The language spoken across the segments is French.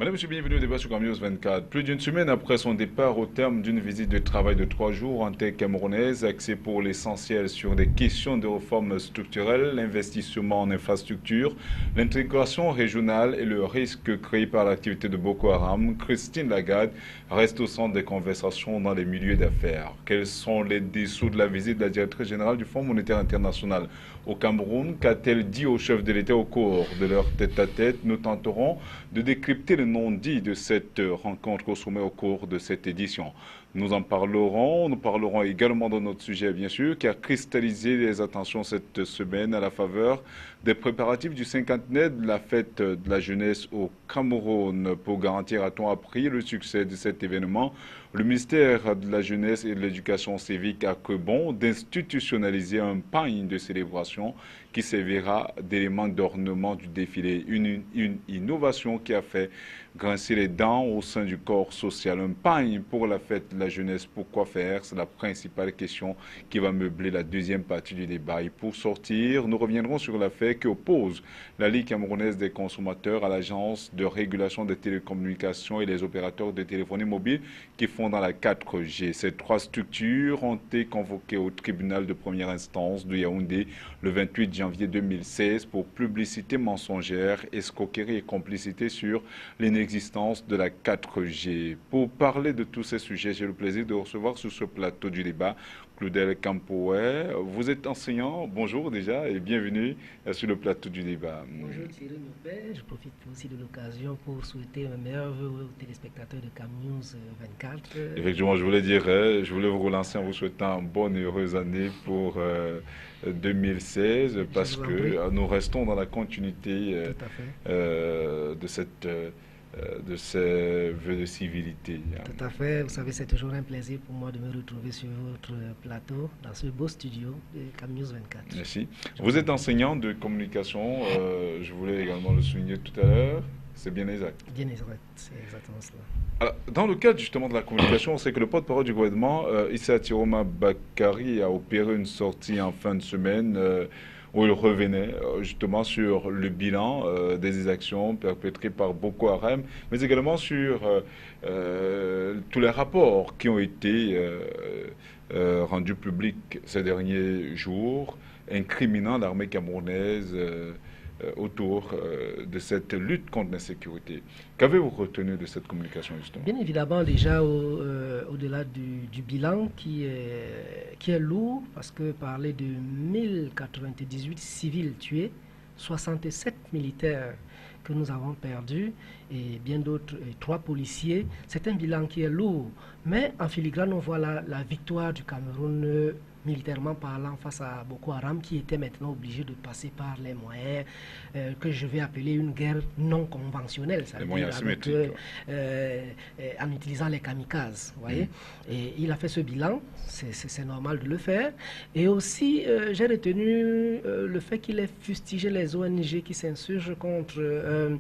Madame, monsieur, bienvenue au débat sur Camille 24. Plus d'une semaine après son départ au terme d'une visite de travail de 3 jours en terre camerounaise, axée pour l'essentiel sur des questions de réforme structurelle, l'investissement en infrastructure, l'intégration régionale et le risque créé par l'activité de Boko Haram, Christine Lagarde reste au centre des conversations dans les milieux d'affaires. Quels sont les dessous de la visite de la directrice générale du Fonds monétaire international au Cameroun? Qu'a-t-elle dit au chef de l'État au cours de leur tête-à-tête? Nous tenterons de décrypter le non-dit de cette rencontre au sommet au cours de cette édition. Nous en parlerons. Nous parlerons également de notre sujet, bien sûr, qui a cristallisé les attentions cette semaine à la faveur des préparatifs du cinquantenaire de la fête de la jeunesse au Cameroun. Pour garantir, a-t-on appris, le succès de cet événement, le ministère de la Jeunesse et de l'Éducation civique a cru bon d'institutionnaliser un pagne de célébration qui servira d'élément d'ornement du défilé. Une innovation qui a fait grincer les dents au sein du corps social. Un pagne pour la fête de la jeunesse, pourquoi faire? C'est la principale question qui va meubler la deuxième partie du débat. Et pour sortir, nous reviendrons sur l'affaire qui oppose la Ligue camerounaise des consommateurs à l'Agence de régulation des télécommunications et les opérateurs de téléphonie mobile qui font dans la 4G. Ces trois structures ont été convoquées au tribunal de première instance de Yaoundé le 28 janvier 2016 pour publicité mensongère, escroquerie et complicité sur l'inexistence de la 4G. Pour parler de tous ces sujets, j'ai le plaisir de recevoir sur ce plateau du débat Claudel Campoé. Vous êtes enseignant, bonjour déjà et bienvenue sur le plateau du débat. Bonjour Thierry Nopé, je profite aussi de l'occasion pour souhaiter un meilleur vœu aux téléspectateurs de Cam News 24. Effectivement, je voulais dire, je voulais vous relancer en vous souhaitant une bonne et heureuse année pour 2016 parce que nous restons dans la continuité de ces vœux de civilité. Tout à fait. Vous savez, c'est toujours un plaisir pour moi de me retrouver sur votre plateau, dans ce beau studio de Cam News 24. Merci. Vous êtes enseignant de communication, je voulais également le souligner tout à l'heure. C'est bien exact. Bien exact, c'est exactement cela. Alors, dans le cadre justement de la communication, on sait que le porte-parole du gouvernement, Issa Tiroma Bakari, a opéré une sortie en fin de semaine où il revenait justement sur le bilan des exactions perpétrées par Boko Haram, mais également sur tous les rapports qui ont été rendus publics ces derniers jours, incriminant l'armée camerounaise autour de cette lutte contre l'insécurité. Qu'avez-vous retenu de cette communication justement? Bien évidemment, déjà au-delà du bilan qui est lourd, parce que parler de 1098 civils tués, 67 militaires que nous avons perdus et bien d'autres, 3 policiers, c'est un bilan qui est lourd. Mais en filigrane, on voit la victoire du Cameroun militairement parlant face à Boko Haram qui était maintenant obligé de passer par les moyens que je vais appeler une guerre non conventionnelle. Les moyens asymétriques. En utilisant les kamikazes, vous voyez. Et il a fait ce bilan, c'est normal de le faire. Et aussi, j'ai retenu le fait qu'il ait fustigé les ONG qui s'insurgent contre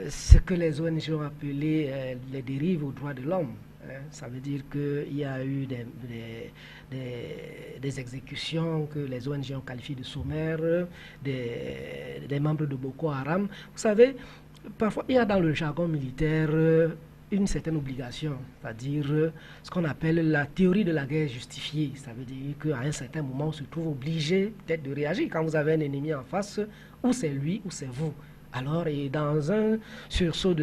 ce que les ONG ont appelé les dérives aux droits de l'homme. Ça veut dire qu'il y a eu des exécutions que les ONG ont qualifiées de sommaires, des membres de Boko Haram. Vous savez, parfois, il y a dans le jargon militaire une certaine obligation, c'est-à-dire ce qu'on appelle la théorie de la guerre justifiée. Ça veut dire qu'à un certain moment, on se trouve obligé peut-être de réagir. Quand vous avez un ennemi en face, ou c'est lui ou c'est vous. Alors, et dans un sursaut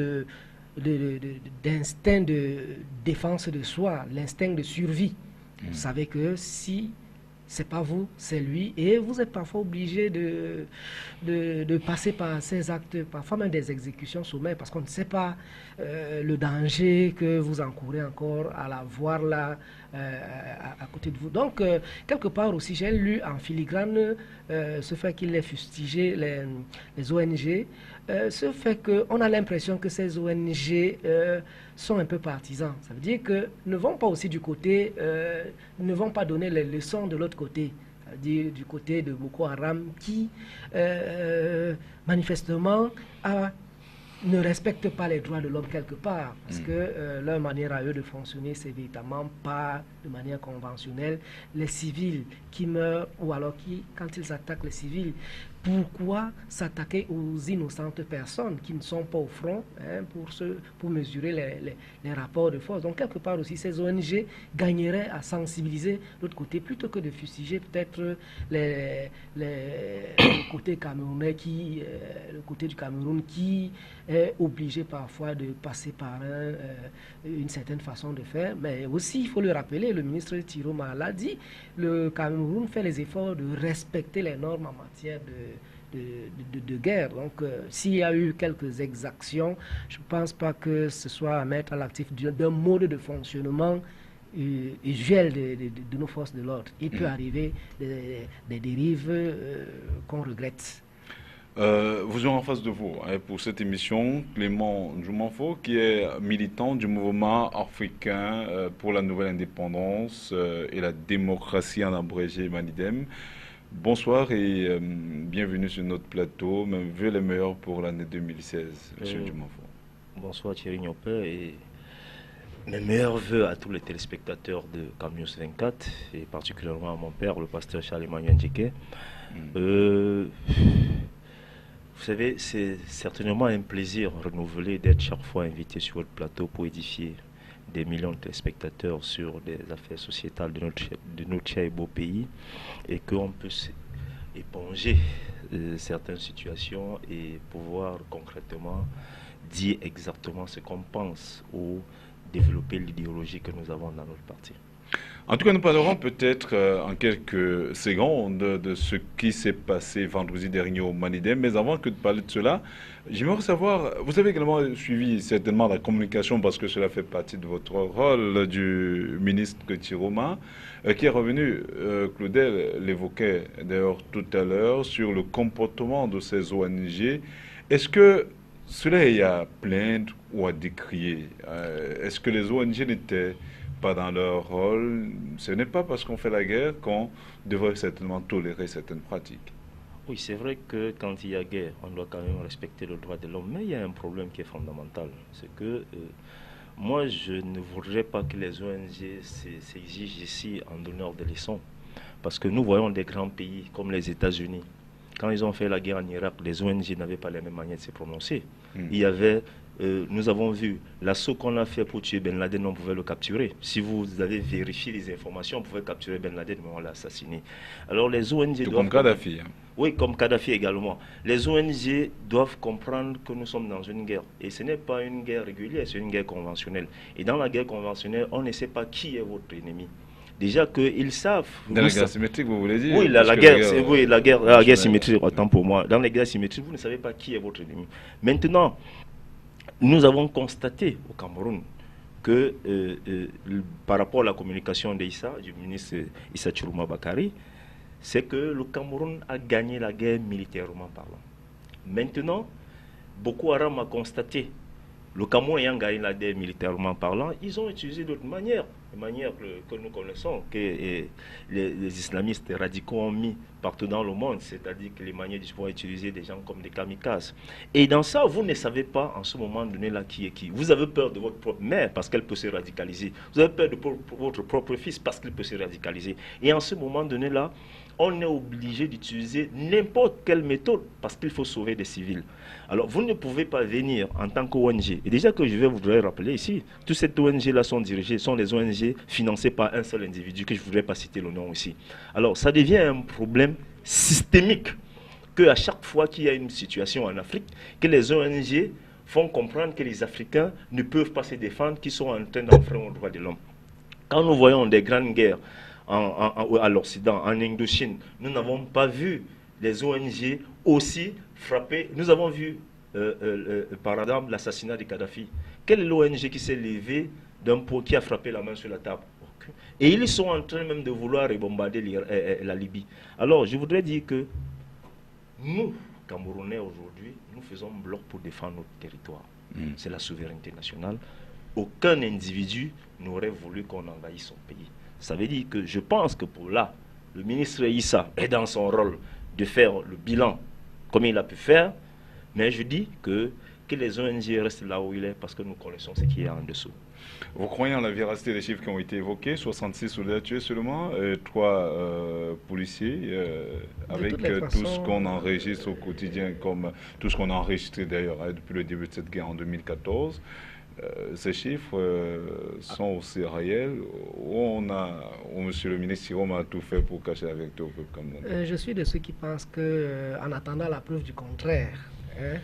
d'instinct de défense de soi, l'instinct de survie. Vous savez que si c'est pas vous, c'est lui, et vous êtes parfois obligé de passer par ces actes, parfois même des exécutions sommaires, parce qu'on ne sait pas le danger que vous encourez encore à la voir là à côté de vous. Donc, quelque part aussi, j'ai lu en filigrane ce fait qu'il ait fustigé les ONG, ce fait qu'on a l'impression que ces ONG sont un peu partisans. Ça veut dire que ne vont pas aussi du côté, ne vont pas donner les leçons de l'autre côté. C'est-à-dire du côté de Boko Haram qui, manifestement, ne respectent pas les droits de l'homme quelque part, parce que leur manière à eux de fonctionner, c'est véritablement pas de manière conventionnelle. Les civils qui meurent, ou alors qui, quand ils attaquent les civils, Pourquoi s'attaquer aux innocentes personnes qui ne sont pas au front pour mesurer les rapports de force? Donc, quelque part aussi, ces ONG gagneraient à sensibiliser l'autre côté plutôt que de fustiger peut-être le côté camerounais le côté du Cameroun qui est obligé parfois de passer par une certaine façon de faire. Mais aussi, il faut le rappeler, le ministre Tiroma l'a dit, le Cameroun fait les efforts de respecter les normes en matière de guerre. Donc, s'il y a eu quelques exactions, je ne pense pas que ce soit à mettre à l'actif d'un mode de fonctionnement usuel de nos forces de l'ordre. Il peut arriver des dérives qu'on regrette. Vous aurez en face de vous pour cette émission Clément Djoumanfo, qui est militant du mouvement africain pour la nouvelle indépendance et la démocratie en abrégé Manidem. Bonsoir et bienvenue sur notre plateau. Mes vœux les meilleurs pour l'année 2016, M. Djoumanfo. Bonsoir Thierry Nyope et mes meilleurs vœux à tous les téléspectateurs de Camnews 24 et particulièrement à mon père, le pasteur Charles-Emmanuel Ndjike. Vous savez, c'est certainement un plaisir renouvelé d'être chaque fois invité sur votre plateau pour édifier des millions de téléspectateurs sur des affaires sociétales de notre cher et beau pays et qu'on peut éponger certaines situations et pouvoir concrètement dire exactement ce qu'on pense ou développer l'idéologie que nous avons dans notre parti. En tout cas, nous parlerons peut-être en quelques secondes de ce qui s'est passé vendredi dernier au Manidem. Mais avant que de parler de cela, j'aimerais savoir, vous avez également suivi certainement la communication parce que cela fait partie de votre rôle du ministre Tiroma, qui est revenu, Claudel l'évoquait d'ailleurs tout à l'heure, sur le comportement de ces ONG. Est-ce que cela est à plaindre ou à décrier? Est-ce que les ONG n'étaient pas dans leur rôle? Ce n'est pas parce qu'on fait la guerre qu'on devrait certainement tolérer certaines pratiques. Oui, c'est vrai que quand il y a guerre, on doit quand même respecter le droit de l'homme. Mais il y a un problème qui est fondamental. C'est que moi, je ne voudrais pas que les ONG s'exigent ici en donneur de leçons. Parce que nous voyons des grands pays comme les États-Unis. Quand ils ont fait la guerre en Irak, les ONG n'avaient pas la même manière de se prononcer. Il y avait... nous avons vu l'assaut qu'on a fait pour tuer Ben Laden, on pouvait le capturer. Si vous avez vérifié les informations, on pouvait capturer Ben Laden, mais on l'a assassiné. Alors les ONG comme Kadhafi. Oui, comme Kadhafi également. Les ONG doivent comprendre que nous sommes dans une guerre. Et ce n'est pas une guerre régulière, c'est une guerre conventionnelle. Et dans la guerre conventionnelle, on ne sait pas qui est votre ennemi. Déjà qu'ils savent... Dans la guerre symétrique, vous voulez dire? Oui, la guerre symétrique, autant pour moi. Dans les guerres symétriques, vous ne savez pas qui est votre ennemi. Maintenant... Nous avons constaté au Cameroun que par rapport à la communication d'Issa, du ministre Issa Tchourouma Bakari, c'est que le Cameroun a gagné la guerre militairement parlant. Maintenant, Boko Haram a constaté, le Cameroun ayant gagné la guerre militairement parlant, ils ont utilisé d'autres manières, les manières que nous connaissons, que les islamistes radicaux ont mis partout dans le monde, c'est-à-dire que les manières du pouvoir utiliser des gens comme des kamikazes. Et dans ça, vous ne savez pas en ce moment donné là qui est qui. Vous avez peur de votre propre mère parce qu'elle peut se radicaliser. Vous avez peur de votre propre fils parce qu'il peut se radicaliser. Et en ce moment donné là, on est obligé d'utiliser n'importe quelle méthode parce qu'il faut sauver des civils. Alors, vous ne pouvez pas venir en tant qu'ONG. Et déjà que je voudrais rappeler ici, toutes ces ONG-là sont des ONG financées par un seul individu, que je ne voudrais pas citer le nom ici. Alors, ça devient un problème systémique qu'à chaque fois qu'il y a une situation en Afrique, que les ONG font comprendre que les Africains ne peuvent pas se défendre, qu'ils sont en train d'enfreindre aux droits de l'homme. Quand nous voyons des grandes guerres à l'Occident, en Indochine, nous n'avons pas vu les ONG aussi frapper. Nous avons vu, par exemple, l'assassinat de Kadhafi. Quelle est l'ONG qui s'est levée d'un pot qui a frappé la main sur la table? Et ils sont en train même de vouloir bombarder la Libye. Alors, je voudrais dire que nous, Camerounais, aujourd'hui, nous faisons bloc pour défendre notre territoire. C'est la souveraineté nationale. Aucun individu n'aurait voulu qu'on envahisse son pays. Ça veut dire que je pense que pour là, le ministre Issa est dans son rôle de faire le bilan comme il a pu faire, mais je dis que que les ONG restent là où il est parce que nous connaissons ce qui est en dessous. Vous croyez en la véracité des chiffres qui ont été évoqués, 66 soldats tués seulement, 3 policiers, avec tout ce qu'on enregistre au quotidien, comme tout ce qu'on a enregistré d'ailleurs depuis le début de cette guerre en 2014. Ces chiffres sont aussi réels ou monsieur le ministre Sirom a tout fait pour cacher la vérité au peuple camerounais? Je suis de ceux qui pensent que, en attendant la preuve du contraire, hein,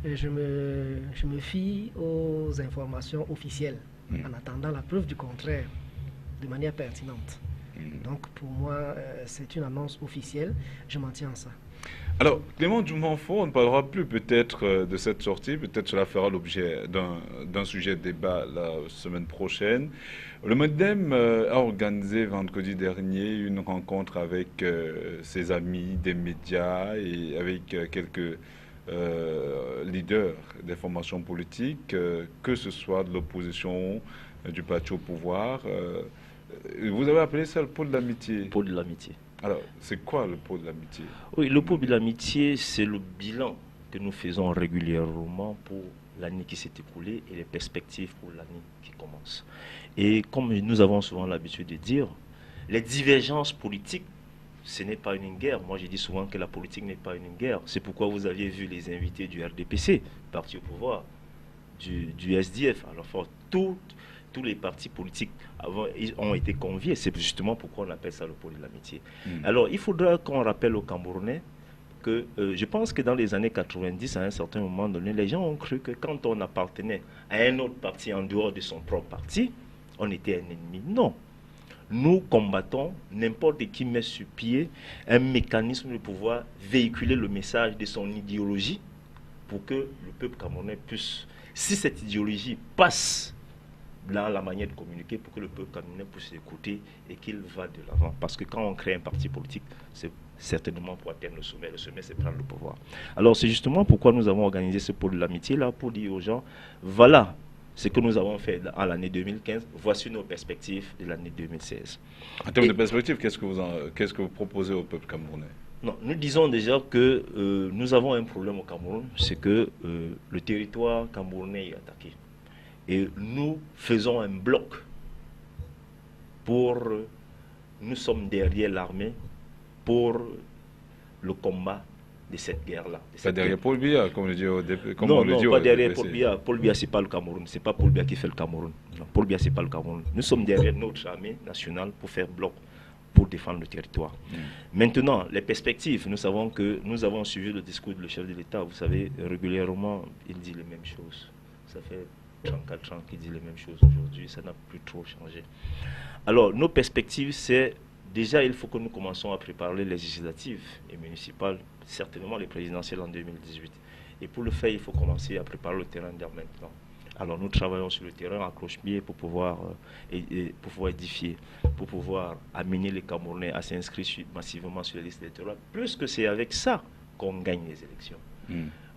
je me fie aux informations officielles, en attendant la preuve du contraire, de manière pertinente. Donc pour moi, c'est une annonce officielle, je m'en tiens à ça. Alors, Clément Djoumanfo, on ne parlera plus peut-être de cette sortie, peut-être cela fera l'objet d'un sujet de débat la semaine prochaine. Le MODEM a organisé vendredi dernier une rencontre avec ses amis des médias et avec quelques leaders des formations politiques, que ce soit de l'opposition, du parti au pouvoir. Vous avez appelé ça le pot de l'amitié. Pot de l'amitié. Alors, c'est quoi le pot de l'amitié? Oui, le pot de l'amitié, c'est le bilan que nous faisons régulièrement pour l'année qui s'est écoulée et les perspectives pour l'année qui commence. Et comme nous avons souvent l'habitude de dire, les divergences politiques, ce n'est pas une guerre. Moi, je dis souvent que la politique n'est pas une guerre. C'est pourquoi vous aviez vu les invités du RDPC, parti au pouvoir, du SDF. Alors, tous les partis politiques ont été conviés. C'est justement pourquoi on appelle ça le pôle de l'amitié. Alors, il faudra qu'on rappelle aux Camerounais que je pense que dans les années 90, à un certain moment donné, les gens ont cru que quand on appartenait à un autre parti en dehors de son propre parti, on était un ennemi. Non. Nous combattons n'importe qui met sur pied un mécanisme de pouvoir véhiculer le message de son idéologie pour que le peuple camerounais puisse, si cette idéologie passe dans la manière de communiquer, pour que le peuple camerounais puisse écouter et qu'il va de l'avant. Parce que quand on crée un parti politique, c'est certainement pour atteindre le sommet. Le sommet, c'est prendre le pouvoir. Alors, c'est justement pourquoi nous avons organisé ce pôle de l'amitié, là, pour dire aux gens, voilà ce que nous avons fait en l'année 2015, voici nos perspectives de l'année 2016. En termes de perspectives, qu'est-ce que vous proposez au peuple camerounais? Non, nous disons déjà que nous avons un problème au Cameroun, c'est que le territoire camerounais est attaqué. Et nous faisons un bloc nous sommes derrière l'armée pour le combat de cette guerre-là. Pas derrière Paul Biya, comme on le dit au début. Non, pas derrière Paul Biya. Paul Biya, ce n'est pas le Cameroun. Ce n'est pas Paul Biya qui fait le Cameroun. Non, Paul Biya, ce n'est pas le Cameroun. Nous sommes derrière notre armée nationale pour faire bloc, pour défendre le territoire. Maintenant, les perspectives, nous savons que nous avons suivi le discours du chef de l'État. Vous savez, régulièrement, il dit les mêmes choses. Ça fait 34 ans qu'il dit les mêmes choses aujourd'hui. Ça n'a plus trop changé. Alors, nos perspectives, c'est déjà, il faut que nous commencions à préparer les législatives et municipales, certainement les présidentielles en 2018. Et pour le faire, il faut commencer à préparer le terrain dès maintenant. Alors nous travaillons sur le terrain à cloche-pied pour pouvoir édifier, pour pouvoir amener les Camerounais à s'inscrire massivement sur les listes électorales. Plus que c'est avec ça qu'on gagne les élections.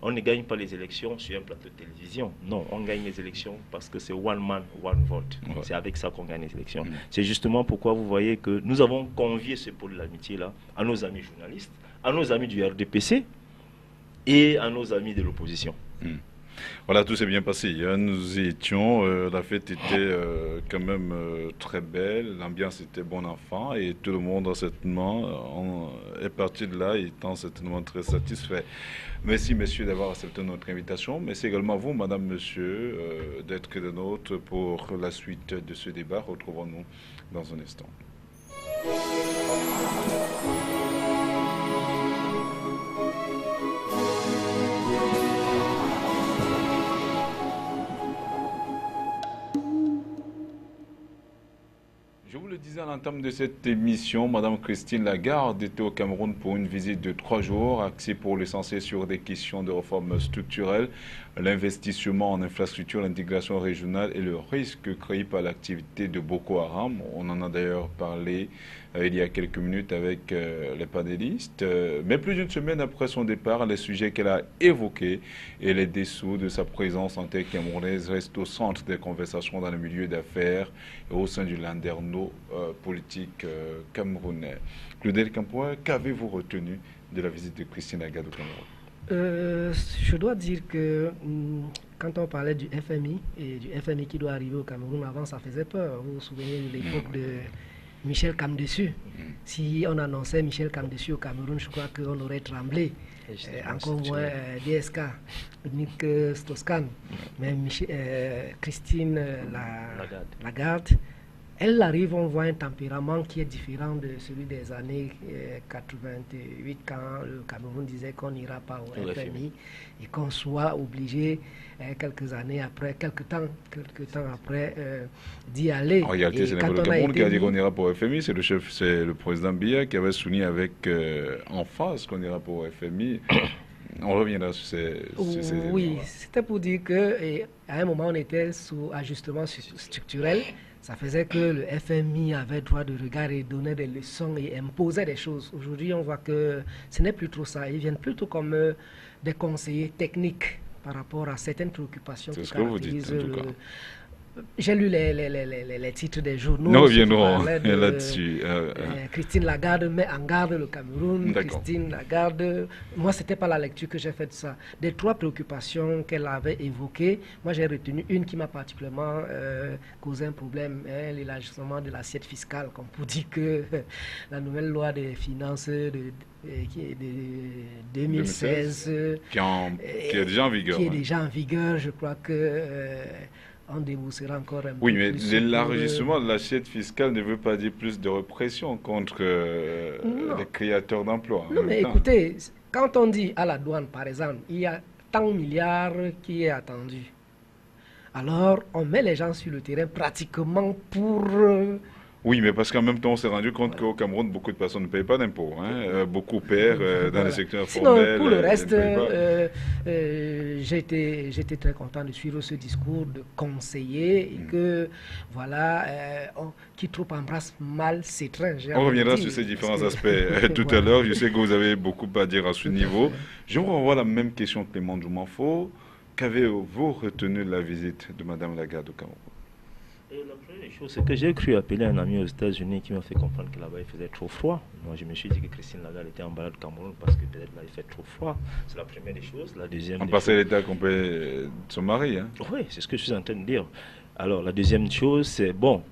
On ne gagne pas les élections sur un plateau de télévision. Non, on gagne les élections parce que c'est one man, one vote. Ouais. C'est avec ça qu'on gagne les élections. C'est justement pourquoi vous voyez que nous avons convié ce pôle de l'amitié-là à nos amis journalistes, à nos amis du RDPC et à nos amis de l'opposition. Voilà, tout s'est bien passé. Nous y étions, la fête était quand même très belle, l'ambiance était bon enfant et tout le monde certainement est parti de là étant certainement très satisfait. Merci messieurs d'avoir accepté notre invitation. Merci également à vous, madame, monsieur, d'être des nôtres pour la suite de ce débat. Retrouvons-nous dans un instant. Je vous le disais à l'entame de cette émission, Madame Christine Lagarde était au Cameroun pour une visite de 3 jours, axée pour l'essentiel sur des questions de réforme structurelle, l'investissement en infrastructure, l'intégration régionale et le risque créé par l'activité de Boko Haram. On en a d'ailleurs parlé il y a quelques minutes avec les panélistes. Mais plus d'une semaine après son départ, les sujets qu'elle a évoqués et les dessous de sa présence en terre camerounaise restent au centre des conversations dans le milieu d'affaires et au sein du landerneau politique camerounais. Claudel Campois, qu'avez-vous retenu de la visite de Christine Lagarde au Cameroun? Je dois dire que quand on parlait du FMI et du FMI qui doit arriver au Cameroun, avant ça faisait peur. Vous vous souvenez de l'époque de Michel Camdessus. Si on annonçait Michel Camdessus au Cameroun, je crois qu'on aurait tremblé. Encore moins DSK, Nick Strauss-Kahn. Mais Christine Lagarde, elle arrive, on voit un tempérament qui est différent de celui des années 88, quand le Cameroun disait qu'on n'ira pas au FMI et qu'on soit obligé quelques années après, quelques temps après d'y aller. En réalité, ce n'est pas le Cameroun qui a dit qu'on ira pour le FMI, c'est le président Biya qui avait souligné avec emphase qu'on ira pour le FMI. On reviendra sur ces oui, c'était pour dire qu'à un moment, on était sous ajustement structurel. Ça faisait que le FMI avait droit de regard et donnait des leçons et imposait des choses. Aujourd'hui, on voit que ce n'est plus trop ça. Ils viennent plutôt comme des conseillers techniques par rapport à certaines préoccupations qui caractérisent le... J'ai lu les titres des journaux. Nous reviendrons là-dessus. Christine Lagarde met en garde le Cameroun. Christine Lagarde, moi, ce n'était pas la lecture que j'ai faite de ça. Des 3 préoccupations qu'elle avait évoquées, moi, j'ai retenu une qui m'a particulièrement causé un problème, l'élargissement de l'assiette fiscale, comme pour dire que la nouvelle loi des finances de 2016, qui est déjà en vigueur. Qui est déjà en vigueur, je crois que... on déboursera encore un peu. Oui, mais l'élargissement de l'assiette fiscale ne veut pas dire plus de répression contre les créateurs d'emplois. Non, mais écoutez, quand on dit à la douane, par exemple, il y a tant de milliards qui est attendu, alors on met les gens sur le terrain pratiquement pour... Oui, mais parce qu'en même temps, on s'est rendu compte qu'au Cameroun, beaucoup de personnes ne payent pas d'impôts. Beaucoup perdent dans le secteur formel. Pour le reste, j'étais très content de suivre ce discours de conseiller et que, voilà, qui trop embrasse mal ses trains. On reviendra sur ces différents aspects tout à l'heure. Je sais que vous avez beaucoup à dire à ce niveau. J'aimerais revoir la même question que Clément Djoumanfo. Qu'avez-vous retenu de la visite de Mme Lagarde au Cameroun? La première chose, c'est que j'ai cru appeler un ami aux États-Unis qui m'a fait comprendre que là-bas il faisait trop froid. Moi, je me suis dit que Christine Lagarde était en balade au Cameroun parce que peut-être là il fait trop froid. C'est la première des choses. La deuxième. On passait l'état complet de son mari. Oui, c'est ce que je suis en train de dire. Alors, la deuxième chose, c'est bon.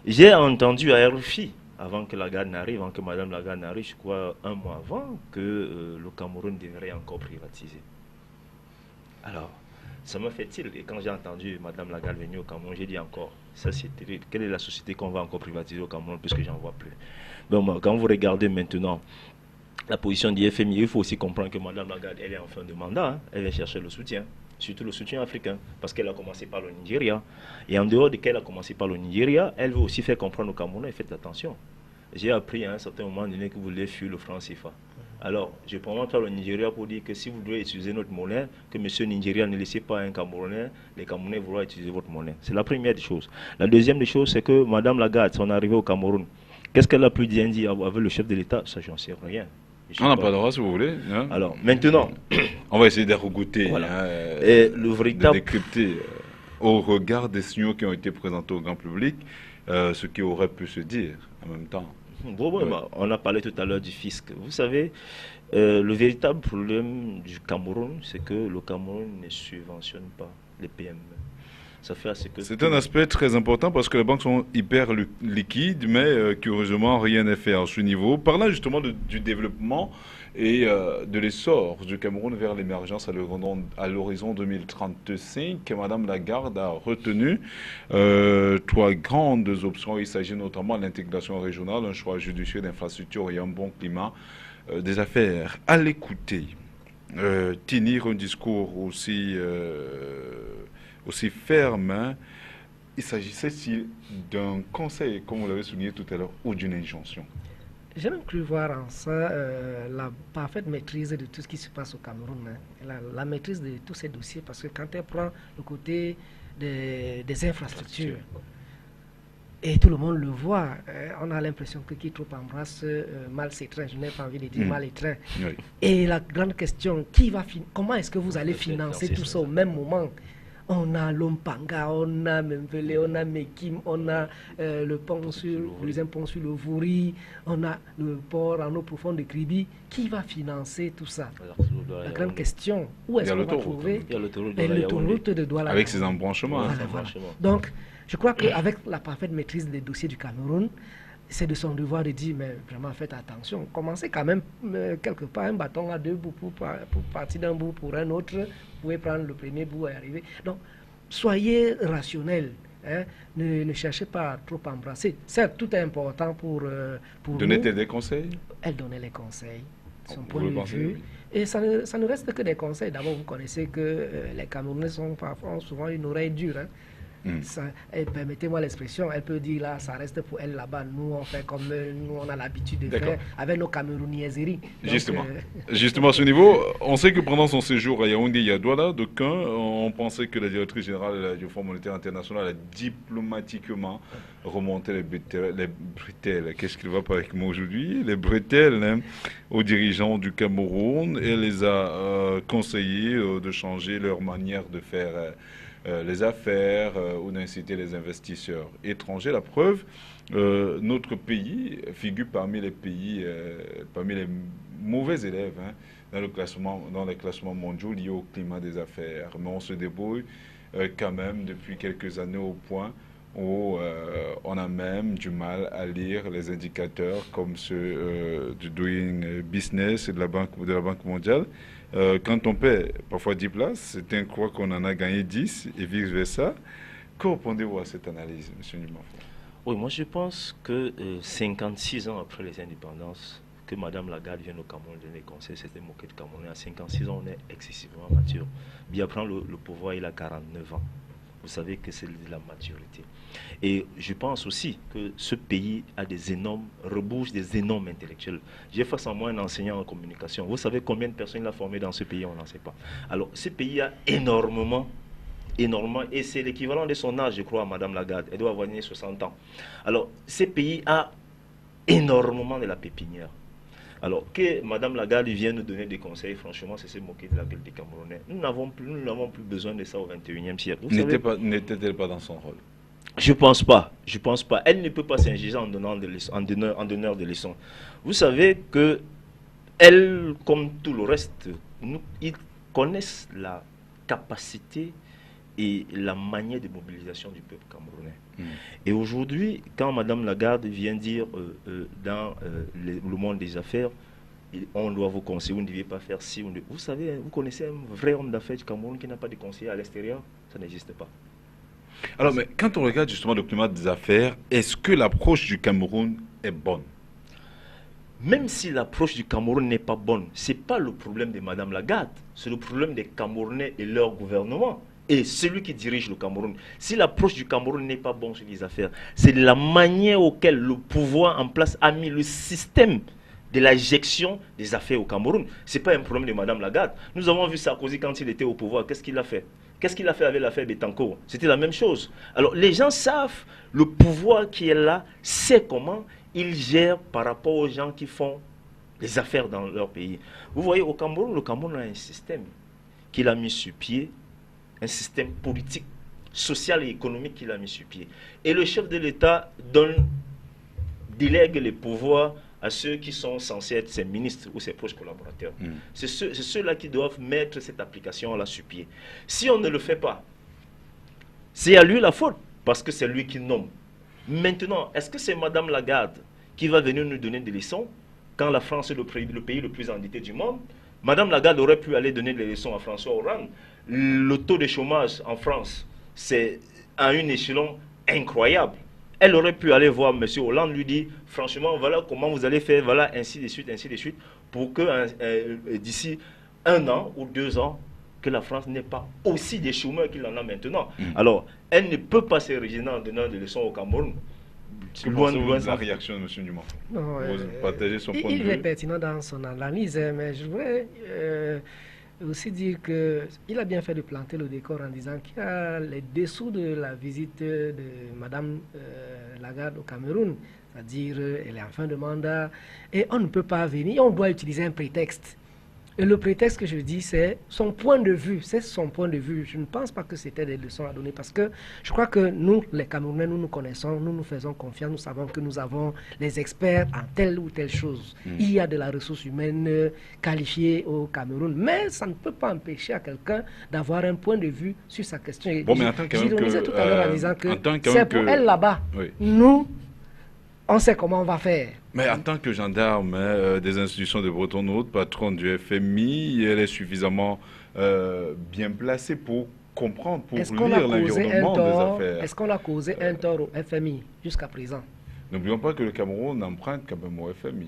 J'ai entendu à RFI, avant que Lagarde n'arrive, avant que Mme Lagarde n'arrive, je crois 1 mois avant, que le Cameroun devrait encore privatiser. Alors, ça m'a fait tilt. Et quand j'ai entendu Mme Lagarde venir au Cameroun, j'ai dit encore, ça c'est terrible. Quelle est la société qu'on va encore privatiser au Cameroun puisque j'en vois plus? Donc, quand vous regardez maintenant la position du FMI, il faut aussi comprendre que Mme Lagarde, elle est en fin de mandat. Elle vient chercher le soutien, surtout le soutien africain, parce qu'elle a commencé par le Nigeria. Et en dehors de qu'elle a commencé par le Nigeria, elle veut aussi faire comprendre au Cameroun, faites attention. J'ai appris à un certain moment donné que vous voulez fuir le franc CFA. Alors, je prends par le Nigeria pour dire que si vous devez utiliser notre monnaie, que monsieur Nigeria ne laissez pas un Camerounais, les Camerounais voudront utiliser votre monnaie. C'est la première des choses. La deuxième des choses, c'est que Mme Lagarde, son arrivée au Cameroun, qu'est-ce qu'elle a pu dire avec le chef de l'État? Ça, j'en sais rien. On n'a pas le droit si vous voulez. Alors, maintenant... On va essayer de regoûter, et le véritable... de décrypter au regard des signaux qui ont été présentés au grand public, ce qui aurait pu se dire en même temps. On a parlé tout à l'heure du fisc. Vous savez, le véritable problème du Cameroun, c'est que le Cameroun ne subventionne pas les PME. Ça fait assez que... C'est un aspect très important parce que les banques sont hyper liquides, mais curieusement, rien n'est fait à ce niveau. Parlant justement du développement et de l'essor du Cameroun vers l'émergence à l'horizon 2035, Mme Lagarde a retenu 3 grandes options. Il s'agit notamment de l'intégration régionale, un choix judicieux d'infrastructures et un bon climat des affaires. À l'écouter, tenir un discours aussi ferme, il s'agissait-il d'un conseil, comme vous l'avez souligné tout à l'heure, ou d'une injonction? J'ai même cru voir en ça la parfaite maîtrise de tout ce qui se passe au Cameroun, la maîtrise de tous ces dossiers, parce que quand elle prend le côté des infrastructures, et tout le monde le voit, on a l'impression que qui trop embrasse mal ses trains, je n'ai pas envie de dire mal les trains. Oui. Et la grande question, comment est-ce que vous allez financer tout ça au même moment? On a Lompanga, on a Memvele, on a Mekim, on a le pont sur, le deuxième pont sur le Vouri, on a le port en eau profonde de Kribi. Qui va financer tout ça? La grande question, où est-ce qu'on va trouver l'autoroute de Douala? Avec ses embranchements. Voilà. Donc, je crois qu'avec la parfaite maîtrise des dossiers du Cameroun, c'est de son devoir de dire, mais vraiment faites attention. Commencez quand même quelque part un bâton à deux bouts pour partir d'un bout pour un autre. Vous pouvez prendre le premier bout et arriver. Donc, soyez rationnels. Hein, ne cherchez pas à trop embrasser. Certes, tout est important pour donner nous. des conseils. Elle donnait les conseils, son Vous point de pensez, vue. oui. Et ça ne reste que des conseils. D'abord, vous connaissez que les Camerounais sont parfois souvent une oreille dure. Hein. Permettez-moi l'expression, elle peut dire là, ça reste pour elle là-bas. Nous, on fait comme nous, on a l'habitude de faire avec nos Camerouniaiseries. Justement, à ce niveau, on sait que pendant son séjour à Yaoundé et à Douala, d'aucuns ont pensé que la directrice générale du Fonds monétaire international a diplomatiquement remonté les bretelles. Qu'est-ce qu'il va pas avec moi aujourd'hui? Les bretelles, hein, aux dirigeants du Cameroun, et les a conseillés de changer leur manière de faire les affaires ou d'inciter les investisseurs étrangers. La preuve, notre pays figure parmi les pays, parmi les mauvais élèves dans les classements mondiaux liés au climat des affaires. Mais on se débrouille quand même depuis quelques années au point où on a même du mal à lire les indicateurs comme ceux du Doing Business et de la Banque mondiale. Quand on paie parfois 10 places, certains croient qu'on en a gagné 10 et vice-versa. Que répondez-vous à cette analyse, M. Ndumanfo? Oui, moi je pense que 56 ans après les indépendances, que Mme Lagarde vienne au Cameroun donner conseil, c'était moqué de Cameroun. À 56 ans, on est excessivement mature. Bien prendre le pouvoir, il a 49 ans. Vous savez que c'est de la maturité. Et je pense aussi que ce pays a des énormes rebouches, des énormes intellectuels. J'ai face à moi un enseignant en communication. Vous savez combien de personnes il a formé dans ce pays? On n'en sait pas. Alors, ce pays a énormément, et c'est l'équivalent de son âge, je crois, à Mme Lagarde. Elle doit avoir 60 ans. Alors, ce pays a énormément de la pépinière. Alors, que Mme Lagarde vienne nous donner des conseils, franchement, c'est se moquer de la gueule des Camerounais. Nous n'avons plus besoin de ça au XXIe siècle. N'était-elle pas dans son rôle? Je pense pas. Elle ne peut pas s'injurier en donneur de leçons. Vous savez que elle, comme tout le reste, ils connaissent la capacité et la manière de mobilisation du peuple camerounais. Et aujourd'hui, quand Mme Lagarde vient dire dans le monde des affaires, on doit vous conseiller, vous ne deviez pas faire ci. Vous savez, vous connaissez un vrai homme d'affaires du Cameroun qui n'a pas de conseiller à l'extérieur? Ça n'existe pas. Alors, mais quand on regarde justement le climat des affaires, est-ce que l'approche du Cameroun est bonne? Même si l'approche du Cameroun n'est pas bonne, ce n'est pas le problème de Mme Lagarde, c'est le problème des Camerounais et leur gouvernement. Et celui qui dirige le Cameroun. Si l'approche du Cameroun n'est pas bonne sur les affaires, c'est la manière auquel le pouvoir en place a mis le système de la gestion des affaires au Cameroun. Ce n'est pas un problème de Mme Lagarde. Nous avons vu Sarkozy quand il était au pouvoir. Qu'est-ce qu'il a fait? Qu'est-ce qu'il a fait avec l'affaire Bettencourt? C'était la même chose. Alors les gens savent, le pouvoir qui est là, sait comment il gère par rapport aux gens qui font les affaires dans leur pays. Vous voyez, au Cameroun, le Cameroun a un système qu'il a mis sur pied, un système politique, social et économique qu'il a mis sur pied. Et le chef de l'État délègue les pouvoirs à ceux qui sont censés être ses ministres ou ses proches collaborateurs. C'est ceux-là qui doivent mettre cette application-là sur pied. Si on ne le fait pas, c'est à lui la faute, parce que c'est lui qui nomme. Maintenant, est-ce que c'est Mme Lagarde qui va venir nous donner des leçons quand la France est le pays le plus endetté du monde? Mme Lagarde aurait pu aller donner des leçons à François Hollande. Le taux de chômage en France, c'est à un échelon incroyable. Elle aurait pu aller voir M. Hollande, lui dire, franchement, voilà comment vous allez faire, voilà, ainsi de suite, pour que d'ici 1 an ou 2 ans, que la France n'ait pas aussi des chômeurs qu'il en a maintenant. Alors, elle ne peut pas se régénérer en donnant des leçons au Cameroun. Loin de la réaction de M. Ndumanfo. Partager son point de vue. Il est pertinent dans son analyse, mais je voudrais aussi dire qu'il a bien fait de planter le décor en disant qu'il y a les dessous de la visite de Mme Lagarde au Cameroun, c'est-à-dire elle est en fin de mandat et on ne peut pas venir, on doit utiliser un prétexte. Et le prétexte que je dis, c'est son point de vue. C'est son point de vue. Je ne pense pas que c'était des leçons à donner parce que je crois que nous, les Camerounais, nous nous connaissons, nous nous faisons confiance, nous savons que nous avons les experts en telle ou telle chose. Il y a de la ressource humaine qualifiée au Cameroun, mais ça ne peut pas empêcher à quelqu'un d'avoir un point de vue sur sa question. Bon, mais attends, j'ironisais tout à l'heure en disant que c'est pour que... elle là-bas. Oui. Nous, on sait comment on va faire. Mais en tant que gendarme des institutions de Bretton Woods, patron du FMI, elle est suffisamment bien placée pour comprendre, pour lire l'environnement des affaires. Est-ce qu'on a causé un tort au FMI jusqu'à présent? N'oublions pas que le Cameroun emprunte quand même au FMI.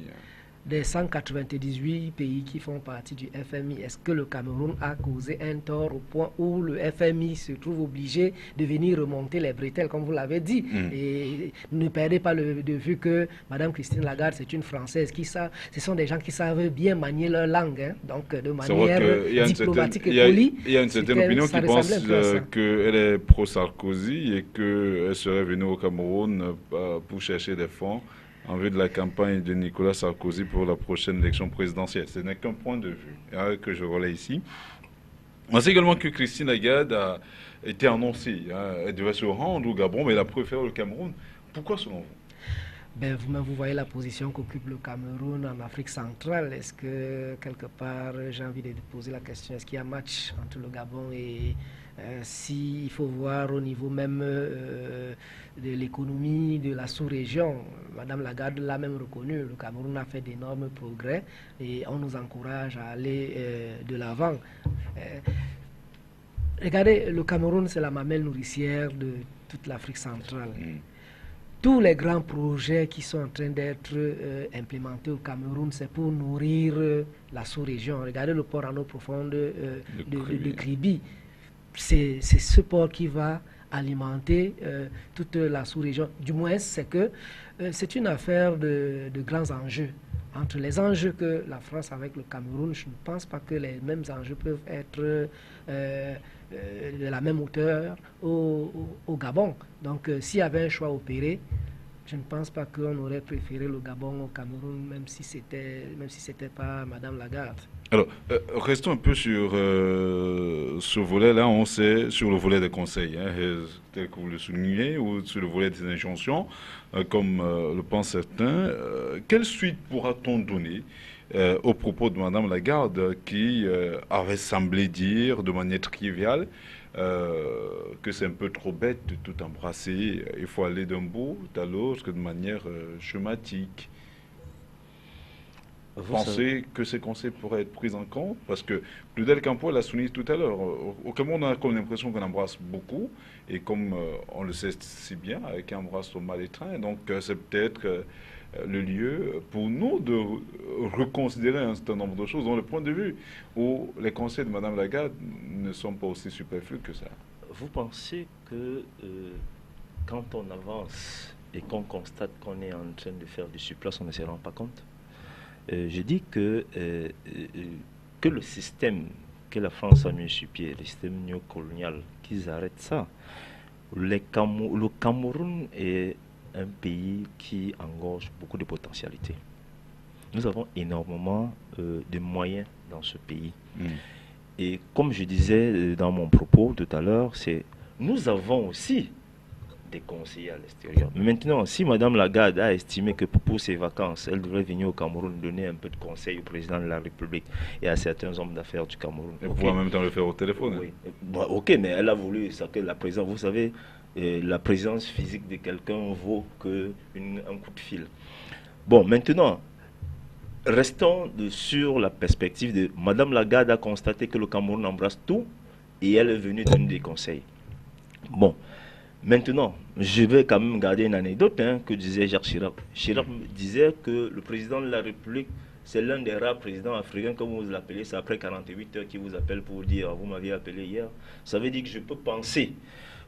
Des 198 pays qui font partie du FMI, est-ce que le Cameroun a causé un tort au point où le FMI se trouve obligé de venir remonter les bretelles, comme vous l'avez dit? Et ne perdez pas de vue que Mme Christine Lagarde, c'est une Française. Ce sont des gens qui savent bien manier leur langue, hein, donc de manière diplomatique et polie. Il y a une certaine opinion qui pense qu'elle est pro-Sarkozy et qu'elle serait venue au Cameroun pour chercher des fonds en vue de la campagne de Nicolas Sarkozy pour la prochaine élection présidentielle. Ce n'est qu'un point de vue que je relaie ici. On sait également que Christine Lagarde a été annoncée. Elle devait se rendre au Gabon, mais elle a préféré le Cameroun. Pourquoi selon vous? Ben, vous-même, vous voyez la position qu'occupe le Cameroun en Afrique centrale. Est-ce que, quelque part, j'ai envie de poser la question, est-ce qu'il y a un match entre le Gabon et... s'il faut voir au niveau même de l'économie de la sous-région, Madame Lagarde l'a même reconnu, le Cameroun a fait d'énormes progrès et on nous encourage à aller de l'avant. Regardez, le Cameroun, c'est la mamelle nourricière de toute l'Afrique centrale. Tous les grands projets qui sont en train d'être implémentés au Cameroun, c'est pour nourrir la sous-région. Regardez le port en eau profonde de Kribi. C'est ce port qui va alimenter toute la sous-région. Du moins, c'est que c'est une affaire de grands enjeux. Entre les enjeux que la France a avec le Cameroun, je ne pense pas que les mêmes enjeux peuvent être de la même hauteur au Gabon. Donc, s'il y avait un choix opéré, je ne pense pas qu'on aurait préféré le Gabon au Cameroun, même si c'était pas Madame Lagarde. Alors, restons un peu sur ce volet-là. On sait sur le volet des conseils, tel que vous le soulignez, ou sur le volet des injonctions, comme le pensent certains. Quelle suite pourra-t-on donner au propos de Madame Lagarde qui avait semblé dire de manière triviale que c'est un peu trop bête de tout embrasser, il faut aller d'un bout à l'autre de manière schématique? Vous pensez que ces conseils pourraient être pris en compte? Parce que Claudel Campo l'a souligné tout à l'heure. Au Cameroun, on a comme l'impression qu'on embrasse beaucoup, et comme on le sait si bien, avec un embrasse au mal étreint. Donc c'est peut-être le lieu pour nous de reconsidérer un certain nombre de choses, dans le point de vue où les conseils de Mme Lagarde ne sont pas aussi superflus que ça. Vous pensez que quand on avance et qu'on constate qu'on est en train de faire du surplace, on ne se rend pas compte? Je dis que le système que la France a mis sur pied, le système néocolonial, qu'ils arrêtent ça. Le Cameroun est un pays qui engorge beaucoup de potentialités. Nous avons énormément de moyens dans ce pays. Et comme je disais dans mon propos tout à l'heure, nous avons aussi des conseillers à l'extérieur. Mais maintenant, si Mme Lagarde a estimé que pour ses vacances, elle devrait venir au Cameroun donner un peu de conseils au président de la République et à certains hommes d'affaires du Cameroun. Et pouvoir en même temps le faire au téléphone. Oui. Bon, ok, mais elle a voulu que la présidence, vous savez, la présence physique de quelqu'un vaut qu'un coup de fil. Bon, maintenant, restons sur la perspective de Mme Lagarde a constaté que le Cameroun embrasse tout et elle est venue donner des conseils. Bon. Maintenant, je vais quand même garder une anecdote que disait Jacques Chirac. Chirac disait que le président de la République, c'est l'un des rares présidents africains, comme vous l'appelez, c'est après 48 heures qui vous appelle pour dire « vous m'aviez appelé hier ». Ça veut dire que je peux penser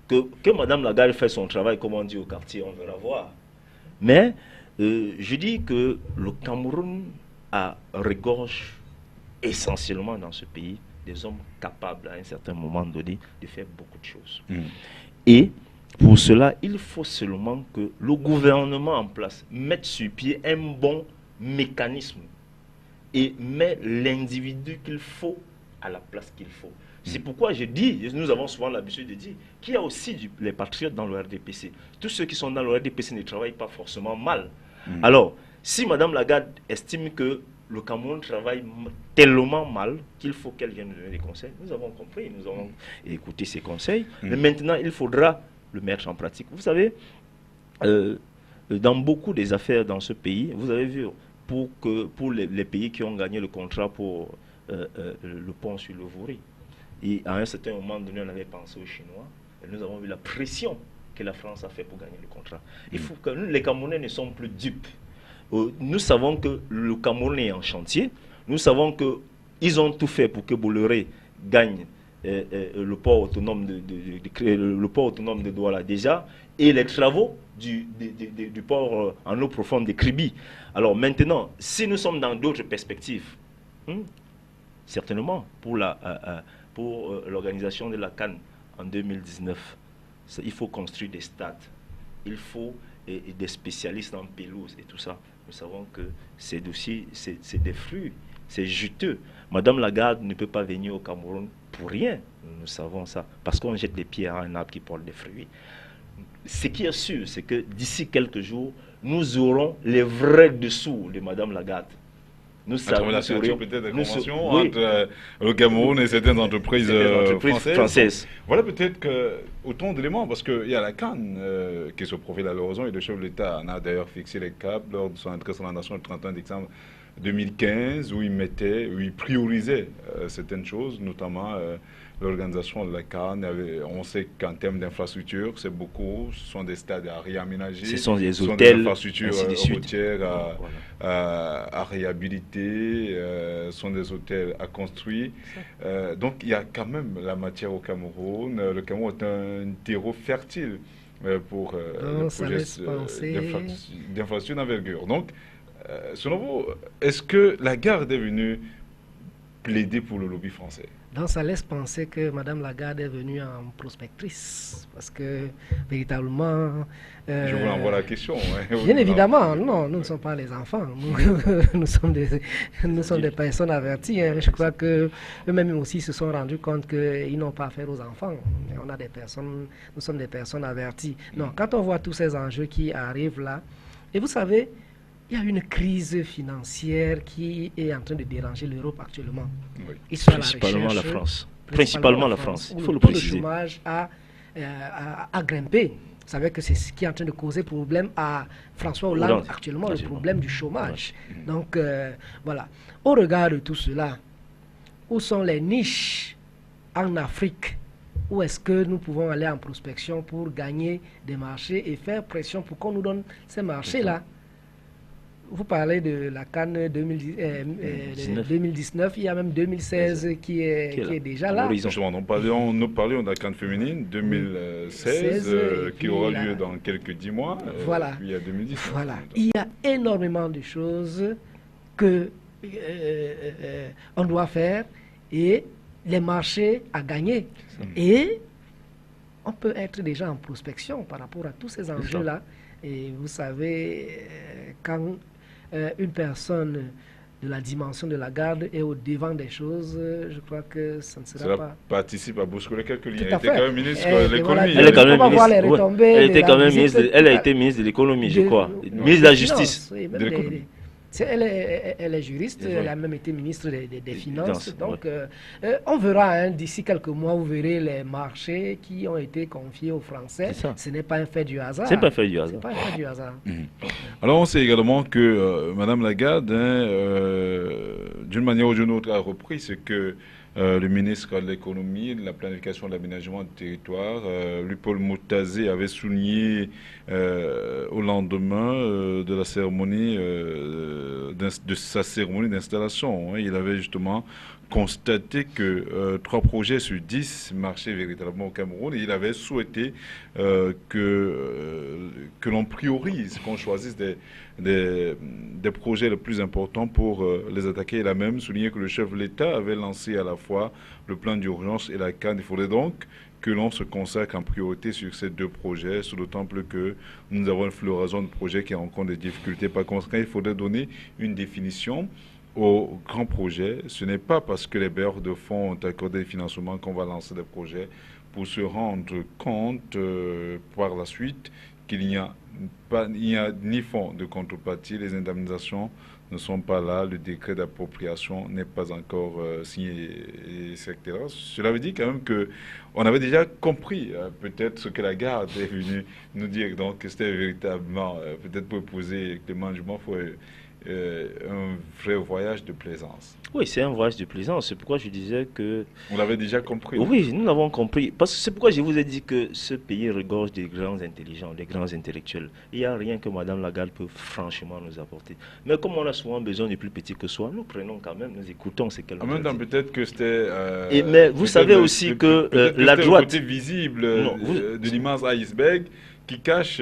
que Mme Lagarde fait son travail, comme on dit au quartier, on verra voir. Mais je dis que le Cameroun regorge essentiellement dans ce pays des hommes capables à un certain moment donné de faire beaucoup de choses. Et pour cela, il faut seulement que le gouvernement en place mette sur pied un bon mécanisme et met l'individu qu'il faut à la place qu'il faut. C'est pourquoi je dis, nous avons souvent l'habitude de dire, qu'il y a aussi les patriotes dans le RDPC. Tous ceux qui sont dans le RDPC ne travaillent pas forcément mal. Alors, si Mme Lagarde estime que le Cameroun travaille tellement mal qu'il faut qu'elle vienne nous donner des conseils, nous avons compris, nous avons écouté ses conseils, mais maintenant il faudra le mettre en pratique. Vous savez, dans beaucoup des affaires dans ce pays, vous avez vu, pour les pays qui ont gagné le contrat pour le pont sur le Vouri, et à un certain moment donné, on avait pensé aux Chinois, et nous avons vu la pression que la France a fait pour gagner le contrat. Il faut que nous, les Camerounais ne sont plus dupes. Nous savons que le Cameroun est en chantier, nous savons qu'ils ont tout fait pour que Bolloré gagne le port autonome le port autonome de Douala déjà, et les travaux du port en eau profonde de Kribi. Alors maintenant, si nous sommes dans d'autres perspectives, certainement pour l'organisation de la CAN en 2019, il faut construire des stades, il faut des spécialistes en pelouse et tout ça. Nous savons que c'est des fruits, c'est juteux. Madame Lagarde ne peut pas venir au Cameroun pour rien, nous savons ça, parce qu'on jette des pierres à un arbre qui porte des fruits. Ce qui est sûr, c'est que d'ici quelques jours, nous aurons les vrais dessous de Madame Lagarde. Nous savons la signature peut-être des conventions entre le Cameroun et certaines entreprises françaises. Voilà peut-être que autant d'éléments, parce qu'il y a la CAN qui se profile à l'horizon et le chef de l'État en a d'ailleurs fixé les caps lors de son entrée sur la nation le 31 décembre 2015, où il priorisait certaines choses, notamment l'organisation de la CAN. On sait qu'en termes d'infrastructures, c'est beaucoup, ce sont des stades à réaménager, ce sont des hôtels, des infrastructures routières à réhabiliter, ce sont des hôtels à construire. Donc il y a quand même la matière au Cameroun. Le Cameroun est un terreau fertile pour le projet d'infrastructure d'envergure. Donc, selon vous, est-ce que Lagarde est venue plaider pour le lobby français? Donc ça laisse penser que Mme Lagarde est venue en prospectrice, parce que véritablement... Je vous envoie la question. Bien évidemment, non, nous ne sommes pas les enfants, nous sommes des personnes averties. Je crois qu'eux-mêmes aussi se sont rendus compte qu'ils n'ont pas affaire aux enfants. Nous sommes des personnes averties. Non, quand on voit tous ces enjeux qui arrivent là, et vous savez, il y a une crise financière qui est en train de déranger l'Europe actuellement. Oui. Principalement la France. Principalement la France. Il faut le préciser. Le chômage a grimpé. Vous savez que c'est ce qui est en train de causer problème à François Hollande actuellement, le problème du chômage. Donc, voilà. Au regard de tout cela, où sont les niches en Afrique? Où est-ce que nous pouvons aller en prospection pour gagner des marchés et faire pression pour qu'on nous donne ces marchés-là? Vous parlez de la CAN 2019, il y a même 2016 qui est déjà là. Nous parlions de la CAN féminine 2016 qui aura lieu dans quelques 10 mois. Voilà. Puis il y a 2019. Voilà. Il y a énormément de choses que on doit faire et les marchés à gagner. Et on peut être déjà en prospection par rapport à tous ces enjeux-là. Et vous savez, quand une personne de la dimension de Lagarde est au devant des choses, je crois que ça ne sera pas... participe à bousculer quelques lignes. Elle était quand même ministre de l'économie. Elle a été ministre de l'économie, je crois. Ministre de la justice. Elle est juriste, elle a même été ministre des Finances. Donc, on verra, d'ici quelques mois, vous verrez les marchés qui ont été confiés aux Français. Ce n'est pas un fait du hasard. C'est pas un fait du hasard. Alors, on sait également que Mme Lagarde, d'une manière ou d'une autre, a repris ce que le ministre de l'économie, de la planification et de l'aménagement du territoire, Paul Moutazé, avait souligné au lendemain de la cérémonie, de sa cérémonie d'installation. Il avait justement constaté que 3 projets sur 10 marchaient véritablement au Cameroun et il avait souhaité que l'on priorise, qu'on choisisse des projets les plus importants pour les attaquer. Il a même souligné que le chef de l'État avait lancé à la fois le plan d'urgence et la CAN. Il faudrait donc que l'on se consacre en priorité sur ces 2 projets, sous d'autant plus que nous avons une floraison de projets qui rencontrent des difficultés. Par conséquent, il faudrait donner une définition aux grands projets. Ce n'est pas parce que les bailleurs de fonds ont accordé des financements qu'on va lancer des projets pour se rendre compte par la suite qu'il n'y a ni fonds de contrepartie, les indemnisations ne sont pas là, le décret d'appropriation n'est pas encore signé, etc. Cela veut dire quand même qu'on avait déjà compris peut-être ce que la garde est venue nous dire. Donc c'était véritablement, peut-être pour poser Clément Jumon, un vrai voyage de plaisance. Oui, c'est un voyage de plaisance. C'est pourquoi je disais que... On l'avait déjà compris. Oui, nous l'avons compris. Parce que c'est pourquoi je vous ai dit que ce pays regorge des grands intelligents, des grands intellectuels. Il n'y a rien que Mme Lagarde peut franchement nous apporter. Mais comme on a souvent besoin du plus petit que soi, nous prenons quand même, nous écoutons ce qu'elle nous dit. En même temps, peut-être que c'était... mais vous savez aussi que la droite... le côté visible de l'immense iceberg qui cache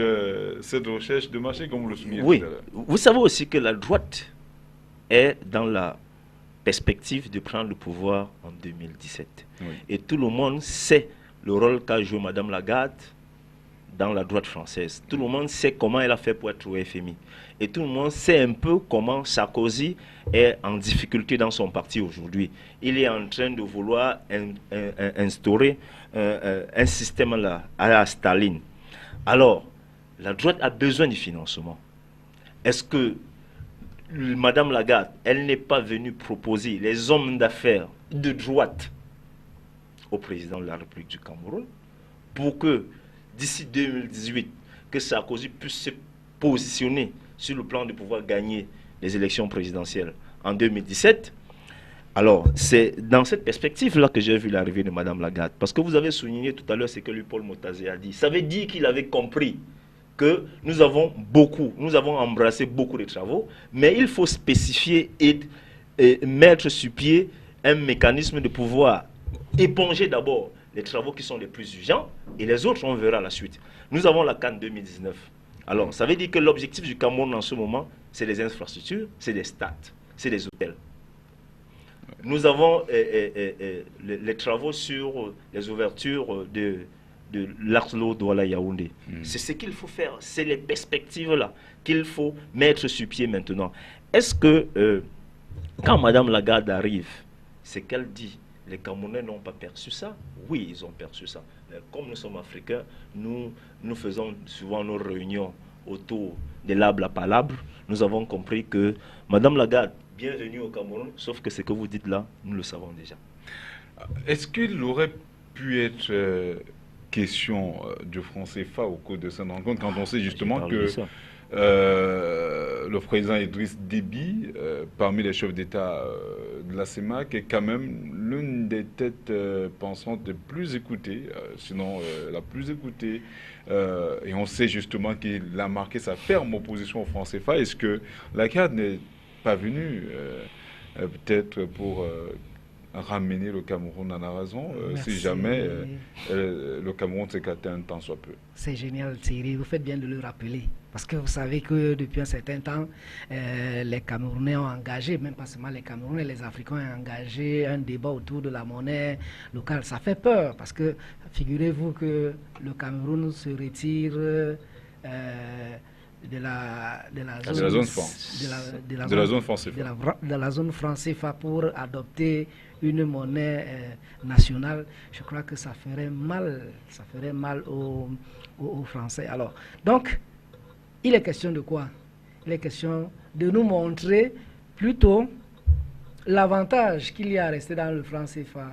cette recherche de marché, comme vous le soulignez. Oui, vous savez aussi que la droite est dans la perspective de prendre le pouvoir en 2017. Oui. Et tout le monde sait le rôle qu'a joué Mme Lagarde dans la droite française. Tout le monde sait comment elle a fait pour être au FMI. Et tout le monde sait un peu comment Sarkozy est en difficulté dans son parti aujourd'hui. Il est en train de vouloir instaurer un système là, à la Staline. Alors, la droite a besoin du financement. Est-ce que Mme Lagarde, elle n'est pas venue proposer les hommes d'affaires de droite au président de la République du Cameroun pour que, d'ici 2018, que Sarkozy puisse se positionner sur le plan de pouvoir gagner les élections présidentielles en 2017? Alors, c'est dans cette perspective-là que j'ai vu l'arrivée de Mme Lagarde. Parce que vous avez souligné tout à l'heure ce que Paul Motazé a dit. Ça veut dire qu'il avait compris que nous avons embrassé beaucoup de travaux, mais il faut spécifier et mettre sur pied un mécanisme de pouvoir éponger d'abord les travaux qui sont les plus urgents, et les autres, on verra la suite. Nous avons la CAN 2019. Alors, ça veut dire que l'objectif du Cameroun en ce moment, c'est les infrastructures, c'est des stades, c'est des hôtels. Nous avons les travaux sur les ouvertures de l'Arcelo Douala Yaoundé. C'est ce qu'il faut faire, c'est les perspectives-là qu'il faut mettre sur pied maintenant. Est-ce que quand Mme Lagarde arrive, c'est qu'elle dit, les Camerounais n'ont pas perçu ça? Oui, ils ont perçu ça. Mais comme nous sommes africains, nous faisons souvent nos réunions autour de l'arbre à palabre. Nous avons compris que Mme Lagarde, bienvenue au Cameroun, sauf que ce que vous dites là, nous le savons déjà. Est-ce qu'il aurait pu être question du franc CFA au cours de cette rencontre, quand on sait justement que le président Idriss Déby, parmi les chefs d'État de la CEMAC, est quand même l'une des têtes pensantes les plus écoutées, sinon la plus écoutée. Et on sait justement qu'il a marqué sa ferme opposition au franc CFA. Est-ce que Lagarde n'est pas venue peut-être pour ramener le Cameroun à la raison, si jamais le Cameroun s'écartait un temps soit peu? C'est génial, Thierry, vous faites bien de le rappeler. Parce que vous savez que depuis un certain temps, les Camerounais ont engagé, même pas seulement les Camerounais, les Africains ont engagé un débat autour de la monnaie locale. Ça fait peur, parce que figurez-vous que le Cameroun se retire de la zone franc CFA pour adopter une monnaie nationale. Je crois que ça ferait mal aux Français. Alors, donc, il est question de quoi? Il est question de nous montrer plutôt l'avantage qu'il y a à rester dans le franc CFA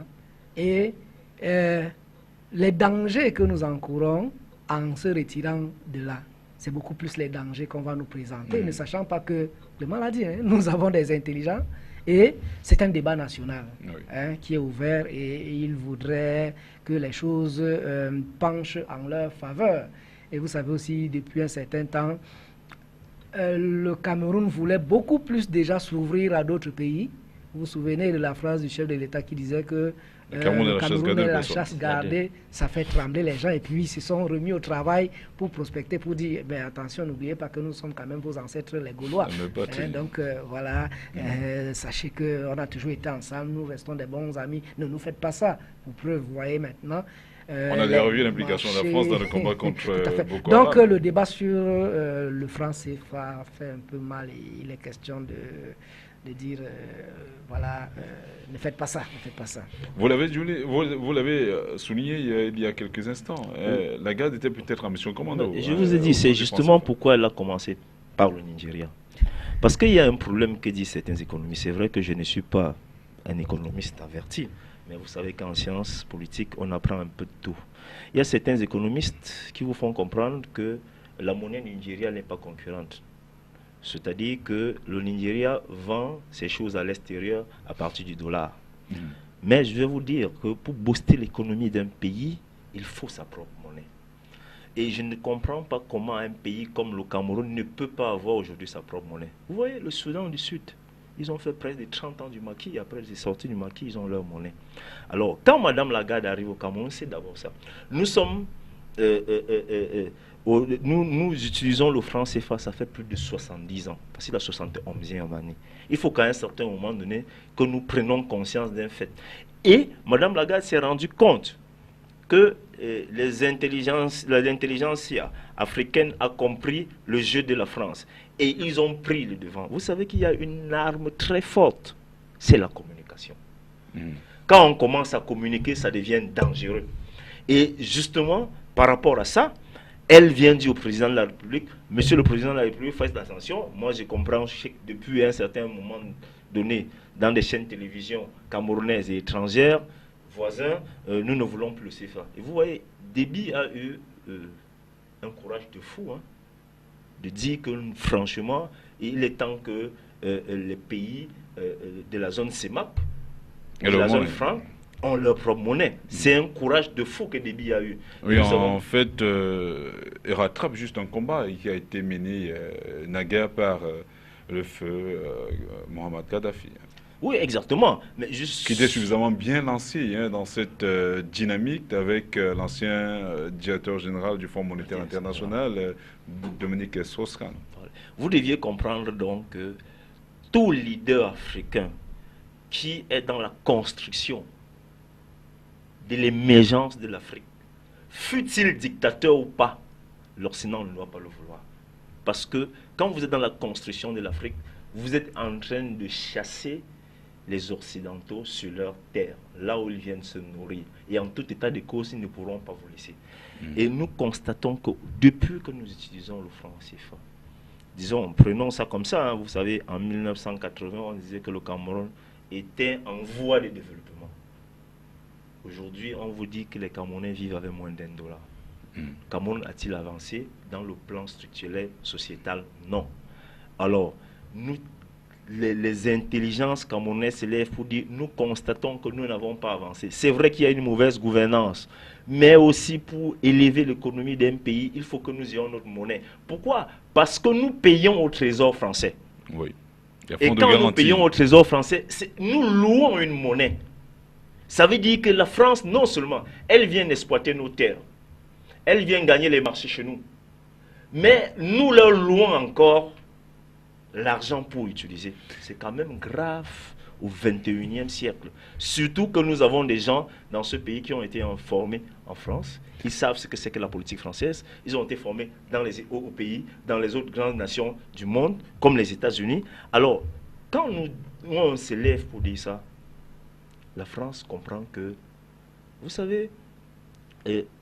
et les dangers que nous encourons en se retirant de là. C'est beaucoup plus les dangers qu'on va nous présenter, ne sachant pas que, le mal a dit, nous avons des intelligents et c'est un débat national qui est ouvert et il voudrait que les choses penchent en leur faveur. Et vous savez aussi, depuis un certain temps, le Cameroun voulait beaucoup plus déjà s'ouvrir à d'autres pays. Vous vous souvenez de la phrase du chef de l'État qui disait que le Cameroun est la chasse gardée, ça fait trembler les gens. Et puis ils se sont remis au travail pour prospecter, pour dire, ben, attention, n'oubliez pas que nous sommes quand même vos ancêtres les Gaulois. Donc voilà, sachez qu'on a toujours été ensemble, nous restons des bons amis. Ne nous faites pas ça. Pour preuve, vous voyez maintenant. On a déjà revu l'implication de la France dans le combat contre Boko Haram. Donc le débat sur le franc CFA fait un peu mal. Il est question de dire, voilà, ne faites pas ça, ne faites pas ça. Vous l'avez souligné il y a quelques instants. Lagarde était peut-être en mission commando. Je vous ai dit, c'est justement pourquoi elle a commencé par le Nigeria. Parce qu'il y a un problème que disent certains économistes. C'est vrai que je ne suis pas un économiste averti, mais vous savez qu'en sciences politiques, on apprend un peu de tout. Il y a certains économistes qui vous font comprendre que la monnaie Nigeria n'est pas concurrente. C'est-à-dire que le Nigeria vend ses choses à l'extérieur à partir du dollar. Mais je vais vous dire que pour booster l'économie d'un pays, il faut sa propre monnaie. Et je ne comprends pas comment un pays comme le Cameroun ne peut pas avoir aujourd'hui sa propre monnaie. Vous voyez, le Soudan du Sud, ils ont fait presque 30 ans du maquis. Après, ils sont sortis du maquis, ils ont leur monnaie. Alors, quand Mme Lagarde arrive au Cameroun, c'est d'abord ça. Nous sommes... nous utilisons le franc CFA, ça fait plus de 70 ans. Parce que c'est la 71e année. Il faut qu'à un certain moment donné, que nous prenions conscience d'un fait. Et Mme Lagarde s'est rendue compte que l'intelligence africaine a compris le jeu de la France. Et ils ont pris le devant. Vous savez qu'il y a une arme très forte, c'est la communication. Quand on commence à communiquer, ça devient dangereux. Et justement, par rapport à ça, elle vient dire au président de la République, Monsieur le président de la République, faites attention. Moi, je comprends que depuis un certain moment donné, dans des chaînes de télévision camerounaises et étrangères, voisins, nous ne voulons plus le CFA. Et vous voyez, Déby a eu un courage de fou, hein, de dire que franchement, il est temps que les pays de la zone CEMAC, de la zone franc, ont leur propre monnaie. C'est un courage de fou que Déby a eu. Oui, en fait, il rattrape juste un combat qui a été mené naguère par le feu Mohamed Kadhafi. Oui, exactement. Mais juste... Qui était suffisamment bien lancé dans cette dynamique avec l'ancien directeur général du Fonds monétaire international, Dominique Strauss-Kahn. Vous deviez comprendre donc que tout leader africain qui est dans la construction de l'émergence de l'Afrique, fût-il dictateur ou pas, l'Occident ne doit pas le vouloir. Parce que quand vous êtes dans la construction de l'Afrique, vous êtes en train de chasser les Occidentaux sur leur terre, là où ils viennent se nourrir. Et en tout état de cause, ils ne pourront pas vous laisser. Et nous constatons que depuis que nous utilisons le franc CFA, disons, prenons ça comme ça, hein, vous savez, en 1980, on disait que le Cameroun était en voie de développement. Aujourd'hui, on vous dit que les Camerounais vivent avec moins d'$1. Le Cameroun a-t-il avancé dans le plan structurel, sociétal? Non. Alors, nous, les intelligences camerounaises s'élèvent pour dire nous constatons que nous n'avons pas avancé. C'est vrai qu'il y a une mauvaise gouvernance, mais aussi pour élever l'économie d'un pays, il faut que nous ayons notre monnaie. Pourquoi? Parce que nous payons au trésor français. Oui. Et quand nous payons au trésor français, nous louons une monnaie. Ça veut dire que la France, non seulement, elle vient exploiter nos terres, elle vient gagner les marchés chez nous, mais nous leur louons encore l'argent pour utiliser. C'est quand même grave au 21e siècle. Surtout que nous avons des gens dans ce pays qui ont été formés en France. Ils savent ce que c'est que la politique française. Ils ont été formés dans les autres pays, dans les autres grandes nations du monde, comme les États-Unis. Alors, quand on s'élève pour dire ça, la France comprend que, vous savez,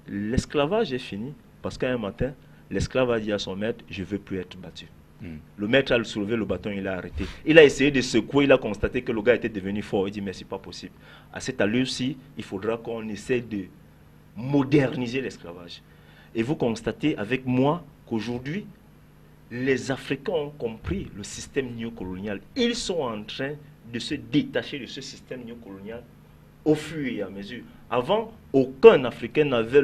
l'esclavage est fini parce qu'un matin, l'esclave a dit à son maître, je ne veux plus être battu. Le maître a soulevé le bâton, il a arrêté. Il a essayé de secouer, il a constaté que le gars était devenu fort. Il dit, mais ce n'est pas possible. À cette allure-ci, il faudra qu'on essaie de moderniser l'esclavage. Et vous constatez avec moi qu'aujourd'hui, les Africains ont compris le système néocolonial. Ils sont en train de se détacher de ce système néocolonial au fur et à mesure. Avant, aucun Africain n'avait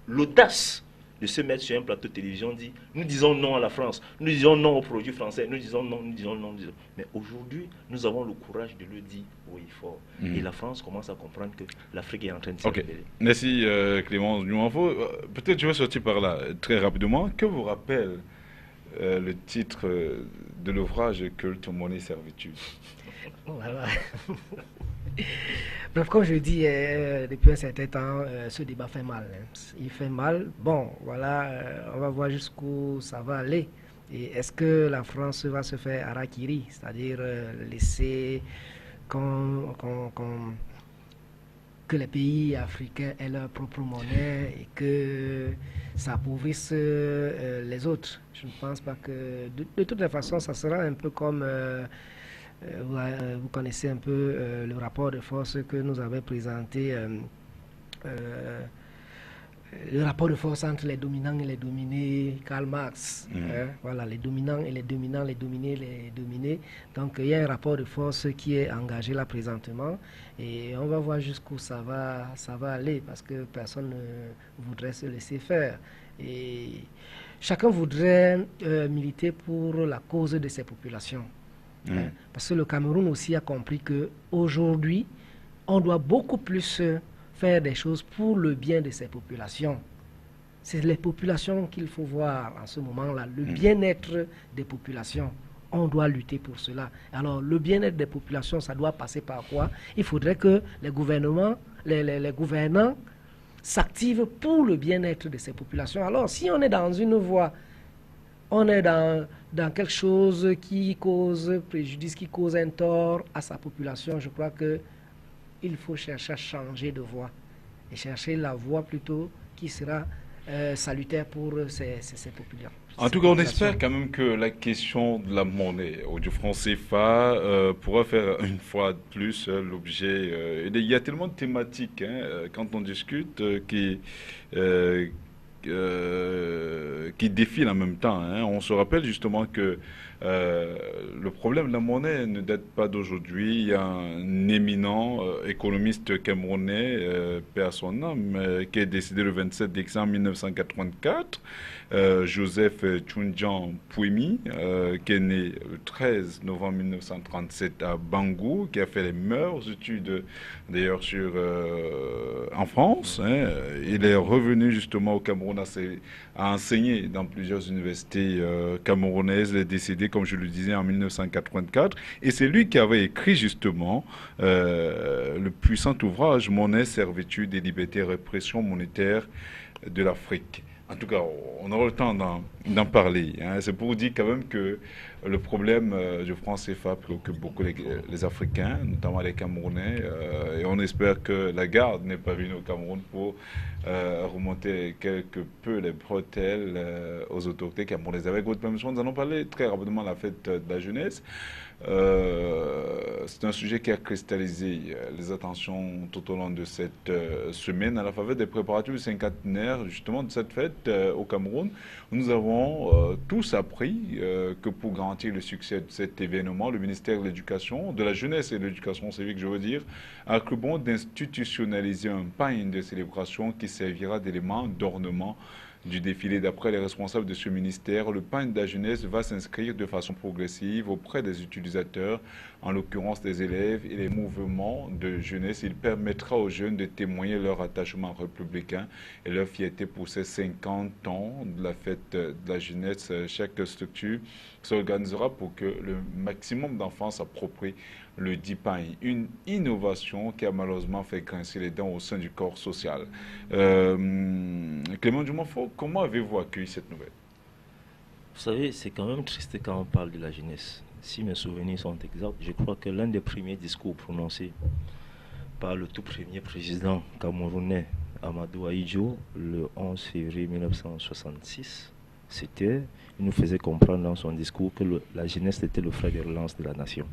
l'audace de se mettre sur un plateau de télévision, dit nous disons non à la France, nous disons non aux produits français, nous disons non, nous disons non, nous disons. Mais aujourd'hui, nous avons le courage de le dire oui fort. Et la France commence à comprendre que l'Afrique est en train de se révéler. Merci Clément Nyuanfo. Peut-être je vais sortir par là très rapidement. Que vous rappelle le titre de l'ouvrage Culte, monnaie, servitude? Voilà. Bref, comme je dis, depuis un certain temps, ce débat fait mal. Hein. Il fait mal. Bon, voilà, on va voir jusqu'où ça va aller. Et est-ce que la France va se faire harakiri, c'est-à-dire laisser que les pays africains aient leur propre monnaie et que ça appauvrisse les autres? Je ne pense pas que... De toutes les façons, ça sera un peu comme... vous connaissez un peu le rapport de force que nous avait présenté, le rapport de force entre les dominants et les dominés, Karl Marx. Voilà, les dominants et les dominants, les dominés, les dominés. Donc il y a un rapport de force qui est engagé là présentement et on va voir jusqu'où ça va aller parce que personne ne voudrait se laisser faire. Et chacun voudrait militer pour la cause de ses populations. Parce que le Cameroun aussi a compris qu'aujourd'hui, on doit beaucoup plus faire des choses pour le bien de ces populations. C'est les populations qu'il faut voir en ce moment-là, le bien-être des populations. On doit lutter pour cela. Alors, le bien-être des populations, ça doit passer par quoi? Il faudrait que les gouvernements, les gouvernants s'activent pour le bien-être de ces populations. Alors, si on est dans une voie, on est dans quelque chose qui cause préjudice, qui cause un tort à sa population, je crois qu'il faut chercher à changer de voie et chercher la voie plutôt qui sera salutaire pour ces populations. En tout cas, on espère quand même que la question de la monnaie ou du franc CFA pourra faire une fois de plus l'objet. Il y a tellement de thématiques quand on discute qui défilent en même temps. On se rappelle justement que le problème de la monnaie ne date pas d'aujourd'hui. Il y a un éminent économiste camerounais, paix à son âme, qui est décédé le 27 décembre 1984, Joseph Tchoundjian Pouemi, qui est né le 13 novembre 1937 à Bangou, qui a fait les meilleures études d'ailleurs en France. Il est revenu justement au Cameroun à enseigner dans plusieurs universités camerounaises. Il est décédé, comme je le disais, en 1984. Et c'est lui qui avait écrit justement le puissant ouvrage Monnaie, servitude et liberté, répression monétaire de l'Afrique. En tout cas, on aura le temps d'en parler. C'est pour vous dire quand même que le problème du franc CFA préoccupe beaucoup les Africains, notamment les Camerounais. Et on espère que la garde n'est pas venue au Cameroun pour remonter quelque peu les bretelles aux autorités camerounaises. Avec votre permission, nous allons parler très rapidement de la fête de la jeunesse. C'est un sujet qui a cristallisé les attentions tout au long de cette semaine à la faveur des préparatifs du cinquantenaire justement de cette fête au Cameroun. Nous avons tous appris que pour garantir le succès de cet événement, le ministère de l'Éducation, de la Jeunesse et de l'Éducation civique, je veux dire, a cru bon d'institutionnaliser un pagne de célébration qui servira d'élément d'ornement du défilé. D'après les responsables de ce ministère, le pagne de la jeunesse va s'inscrire de façon progressive auprès des utilisateurs, en l'occurrence des élèves et les mouvements de jeunesse. Il permettra aux jeunes de témoigner leur attachement républicain et leur fierté pour ces 50 ans de la fête de la jeunesse. Chaque structure s'organisera pour que le maximum d'enfants s'approprient le DIPAI, une innovation qui a malheureusement fait grincer les dents au sein du corps social. Clément Dioumafo, comment avez-vous accueilli cette nouvelle? Vous savez, c'est quand même triste quand on parle de la jeunesse. Si mes souvenirs sont exacts, je crois que l'un des premiers discours prononcés par le tout premier président camerounais, Amadou Ahidjo, le 11 février 1966, il nous faisait comprendre dans son discours que la jeunesse était le fer de relance de la nation.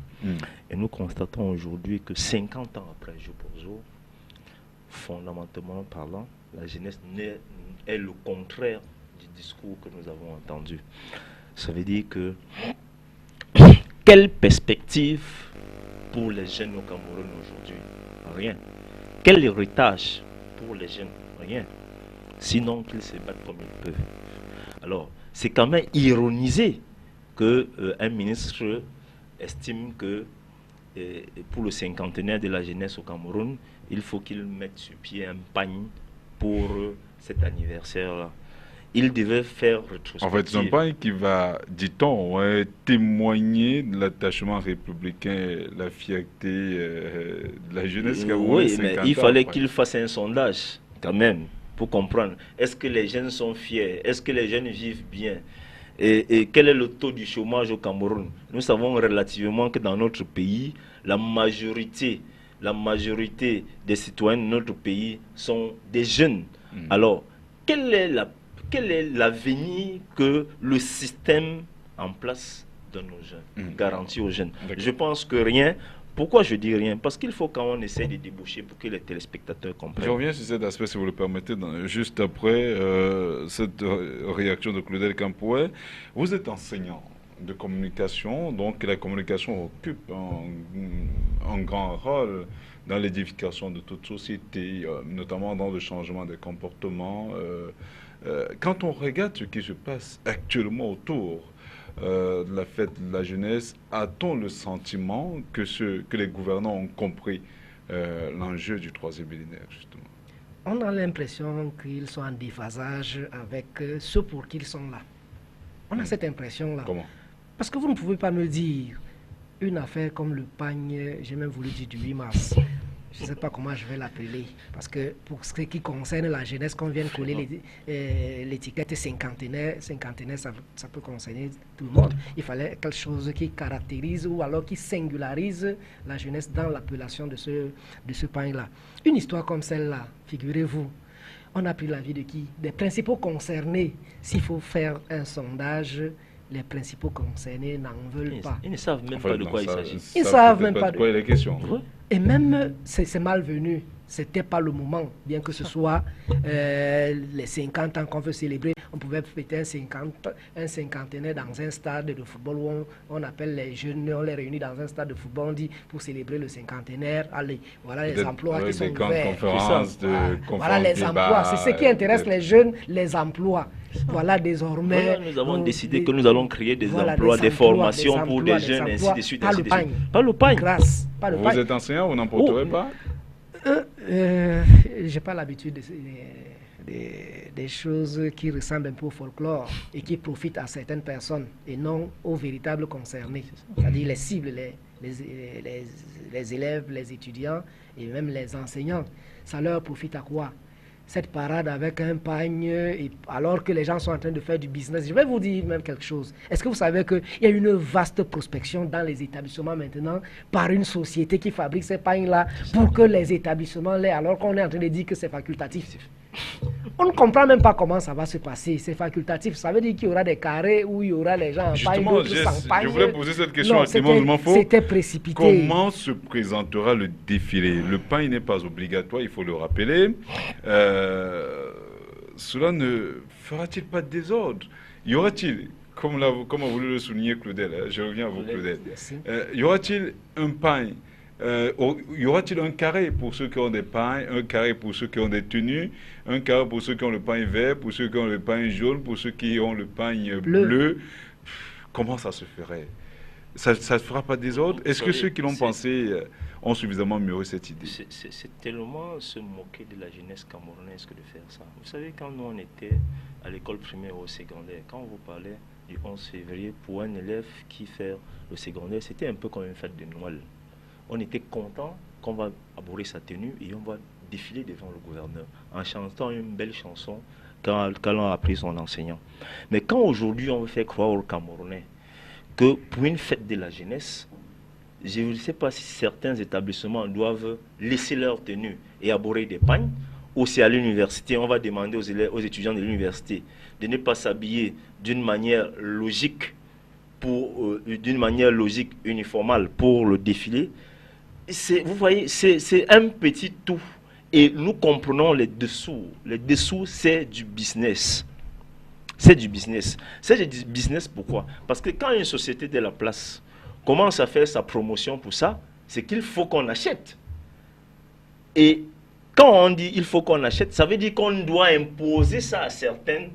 Et nous constatons aujourd'hui que 50 ans après, jour pour jour, fondamentalement parlant, la jeunesse est le contraire du discours que nous avons entendu. Ça veut dire que quelle perspective pour les jeunes au Cameroun aujourd'hui? Rien. Quel héritage pour les jeunes? Rien. Sinon qu'ils se battent comme ils peuvent. Alors, c'est quand même ironisé qu'un ministre estime que pour le cinquantenaire de la jeunesse au Cameroun, il faut qu'il mette sur pied un pagne pour cet anniversaire-là. Il devait faire rétrospective. En fait, c'est un pagne qui va, dit-on, témoigner de l'attachement républicain, la fierté de la jeunesse camerounaise. Oui, mais il fallait qu'il fasse un sondage, quand même, pour comprendre. Est-ce que les jeunes sont fiers? Est-ce que les jeunes vivent bien? Et quel est le taux du chômage au Cameroun? Nous savons relativement que dans notre pays, la majorité des citoyens de notre pays sont des jeunes. Alors, quel est l'avenir que le système en place donne aux jeunes, garantit aux jeunes? Je pense que rien. Pourquoi je dis rien? Parce qu'il faut qu'on essaie de déboucher pour que les téléspectateurs comprennent. Je reviens sur cet aspect, si vous le permettez, juste après cette réaction de Claudel Campouet. Vous êtes enseignant de communication, donc la communication occupe un grand rôle dans l'édification de toute société, notamment dans le changement des comportements. Quand on regarde ce qui se passe actuellement autour de la fête de la jeunesse, a-t-on le sentiment que les gouvernants ont compris l'enjeu du troisième millénaire, justement? On a l'impression qu'ils sont en déphasage avec ceux pour qui ils sont là. On a cette impression-là. Comment? Parce que vous ne pouvez pas me dire une affaire comme le pagne, j'ai même voulu dire du 8 mars. Je ne sais pas comment je vais l'appeler. Parce que pour ce qui concerne la jeunesse, qu'on vient de coller l'étiquette cinquantenaire, ça peut concerner tout le monde. Il fallait quelque chose qui caractérise ou alors qui singularise la jeunesse dans l'appellation de ce pagne-là. Une histoire comme celle-là, figurez-vous, on a pris l'avis de qui? Des principaux concernés. S'il faut faire un sondage, les principaux concernés n'en veulent pas. Ils ne savent même pas de quoi il s'agit. Ils ne savent même pas de quoi il est question. Et même, c'est malvenu. C'était pas le moment, bien que ce soit les 50 ans qu'on veut célébrer. On pouvait fêter un cinquantenaire dans un stade de football où on appelle les jeunes, on les réunit dans un stade de football, on dit pour célébrer le cinquantenaire, allez, voilà les emplois qui sont ouverts. Voilà les emplois, c'est ce qui intéresse les jeunes, les emplois. Voilà désormais. Nous avons décidé que nous allons créer des emplois, des formations pour des jeunes, ainsi de suite. Pas le pagne. Pas le pagne. Grâce. Pas le pagne. Vous êtes enseignant, vous n'en porterez pas? J'ai pas l'habitude des choses qui ressemblent un peu au folklore et qui profitent à certaines personnes et non aux véritables concernés. C'est-à-dire les cibles, les élèves, les étudiants et même les enseignants. Ça leur profite à quoi? Cette parade avec un pagne, alors que les gens sont en train de faire du business. Je vais vous dire même quelque chose. Est-ce que vous savez qu'il y a une vaste prospection dans les établissements maintenant par une société qui fabrique ces pagnes-là pour que les établissements l'aient, alors qu'on est en train de dire que c'est facultatif? On ne comprend même pas comment ça va se passer. C'est facultatif. Ça veut dire qu'il y aura des carrés où il y aura les gens en pagne, d'autres sans pagne. Je voulais poser cette question à Clément Jumanfo. C'était précipité. Comment se présentera le défilé? Le pagne n'est pas obligatoire, il faut le rappeler. Cela ne fera-t-il pas de désordre? Y aura-t-il, comme a voulu le souligner Claudel, je reviens à vous Claudel, y aura-t-il un pagne? Y aura-t-il un carré pour ceux qui ont des pagnes, un carré pour ceux qui ont des tenues, un carré pour ceux qui ont le pagne vert, pour ceux qui ont le pagne jaune, pour ceux qui ont le pagne bleu? Comment ça se ferait? Ça ne fera pas désordre? Est-ce que ceux qui l'ont pensé ont suffisamment mûri cette idée? C'est tellement se moquer de la jeunesse camerounaise que de faire ça. Vous savez, quand nous on était à l'école primaire ou au secondaire, quand on vous parlait du 11 février, pour un élève qui fait le secondaire, c'était un peu comme une fête de Noël. On était content qu'on va aborder sa tenue et on va défiler devant le gouverneur en chantant une belle chanson quand on a appris son enseignant. Mais quand aujourd'hui on veut faire croire aux Camerounais que pour une fête de la jeunesse, je ne sais pas si certains établissements doivent laisser leur tenue et aborder des pagnes, ou si à l'université on va demander aux étudiants de l'université de ne pas s'habiller d'une manière logique, uniformale pour le défilé. Vous voyez, c'est un petit tout. Et nous comprenons les dessous. Les dessous, c'est du business. C'est du business. C'est du business pourquoi? Parce que quand une société de la place commence à faire sa promotion pour ça, c'est qu'il faut qu'on achète. Et quand on dit il faut qu'on achète, ça veut dire qu'on doit imposer ça à certains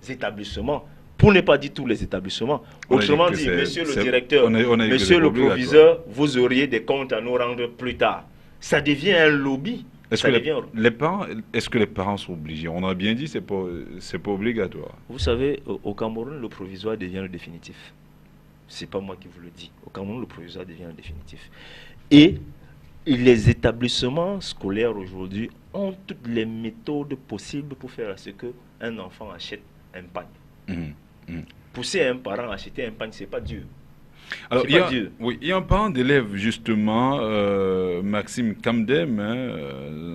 établissements. Pour ne pas dire tous les établissements. Autrement dit, monsieur le directeur, monsieur le proviseur, vous auriez des comptes à nous rendre plus tard. Ça devient un lobby. Est-ce que les parents sont obligés? On a bien dit c'est pas obligatoire. Vous savez, au Cameroun, le provisoire devient le définitif. C'est pas moi qui vous le dis. Au Cameroun, le provisoire devient le définitif. Et les établissements scolaires aujourd'hui ont toutes les méthodes possibles pour faire à ce qu'un enfant achète un pagne. pousser un parent à acheter un pagne, c'est pas dur. Alors, C'est pas dur. oui, il y a un parent d'élève, justement, Maxime Kamdem,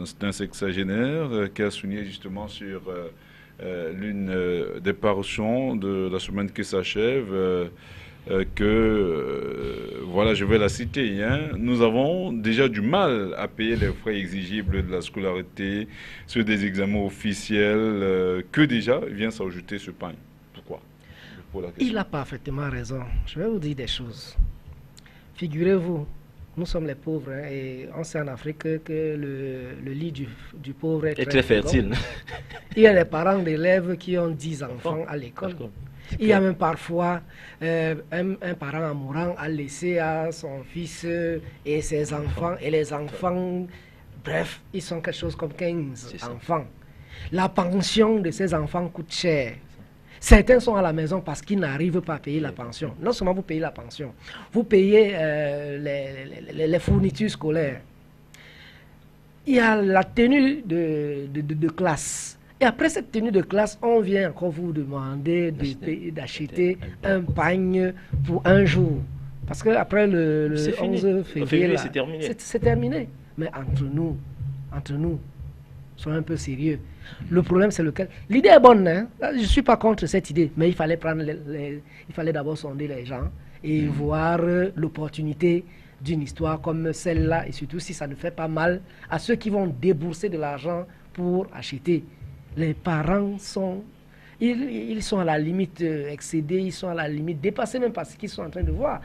c'est un sexagénaire, qui a souligné justement sur l'une des parutions de la semaine qui s'achève, voilà, je vais la citer, nous avons déjà du mal à payer les frais exigibles de la scolarité sur des examens officiels, que déjà vient s'ajouter ce pain. Pourquoi? Il a parfaitement raison. Je vais vous dire des choses. Figurez-vous, nous sommes les pauvres et on sait en Afrique que le lit du pauvre est très fertile. Il y a des parents d'élèves qui ont 10 enfants à l'école. Il y a même parfois un parent en mourant a laissé à son fils et ses enfants, et les enfants, bref, ils sont quelque chose comme 15 enfants. La pension de ces enfants coûte cher. Certains sont à la maison parce qu'ils n'arrivent pas à payer la pension. Non seulement vous payez la pension, vous payez les fournitures scolaires. Il y a la tenue de classe. Et après cette tenue de classe, on vient encore vous demander d'acheter un pagne pour un jour. Parce qu'après le 11 février, c'est terminé. Mais entre nous, soyons un peu sérieux. Le problème, c'est lequel? L'idée est bonne, hein? Je ne suis pas contre cette idée, mais il fallait il fallait d'abord sonder les gens et voir l'opportunité d'une histoire comme celle-là, et surtout si ça ne fait pas mal à ceux qui vont débourser de l'argent pour acheter. Les parents sont... Ils sont à la limite excédés, ils sont à la limite dépassés même par ce qu'ils sont en train de voir.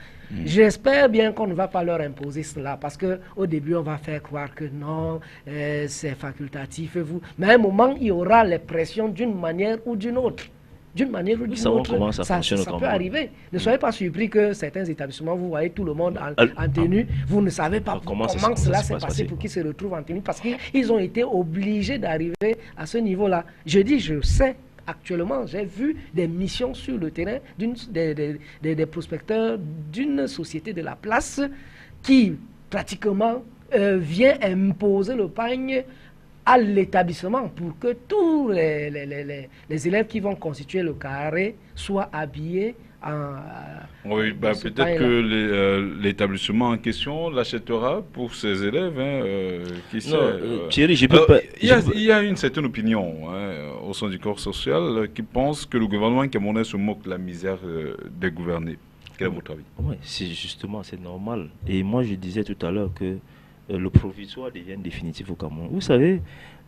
J'espère bien qu'on ne va pas leur imposer cela, parce qu'au début, on va faire croire que non, c'est facultatif. Mais à un moment, il y aura les pressions d'une manière ou d'une autre. D'une manière ou d'une autre, comment ça peut arriver. Ne soyez pas surpris que certains établissements, vous voyez tout le monde en tenue, vous ne savez pas comment cela s'est passé pour qu'ils se retrouvent en tenue, parce qu'ils ont été obligés d'arriver à ce niveau-là. Je dis, je sais. Actuellement, j'ai vu des missions sur le terrain des prospecteurs d'une société de la place qui pratiquement vient imposer le pagne à l'établissement pour que tous les élèves qui vont constituer le carré soient habillés oui, peut-être que l'établissement en question l'achètera pour ses élèves. Thierry, je peux pas. Il y a une certaine opinion au sein du corps social qui pense que le gouvernement camerounais se moque de la misère des gouvernés. Quel est votre avis? Oui, c'est normal. Et moi, je disais tout à l'heure que le provisoire devient définitif au Cameroun. Vous savez,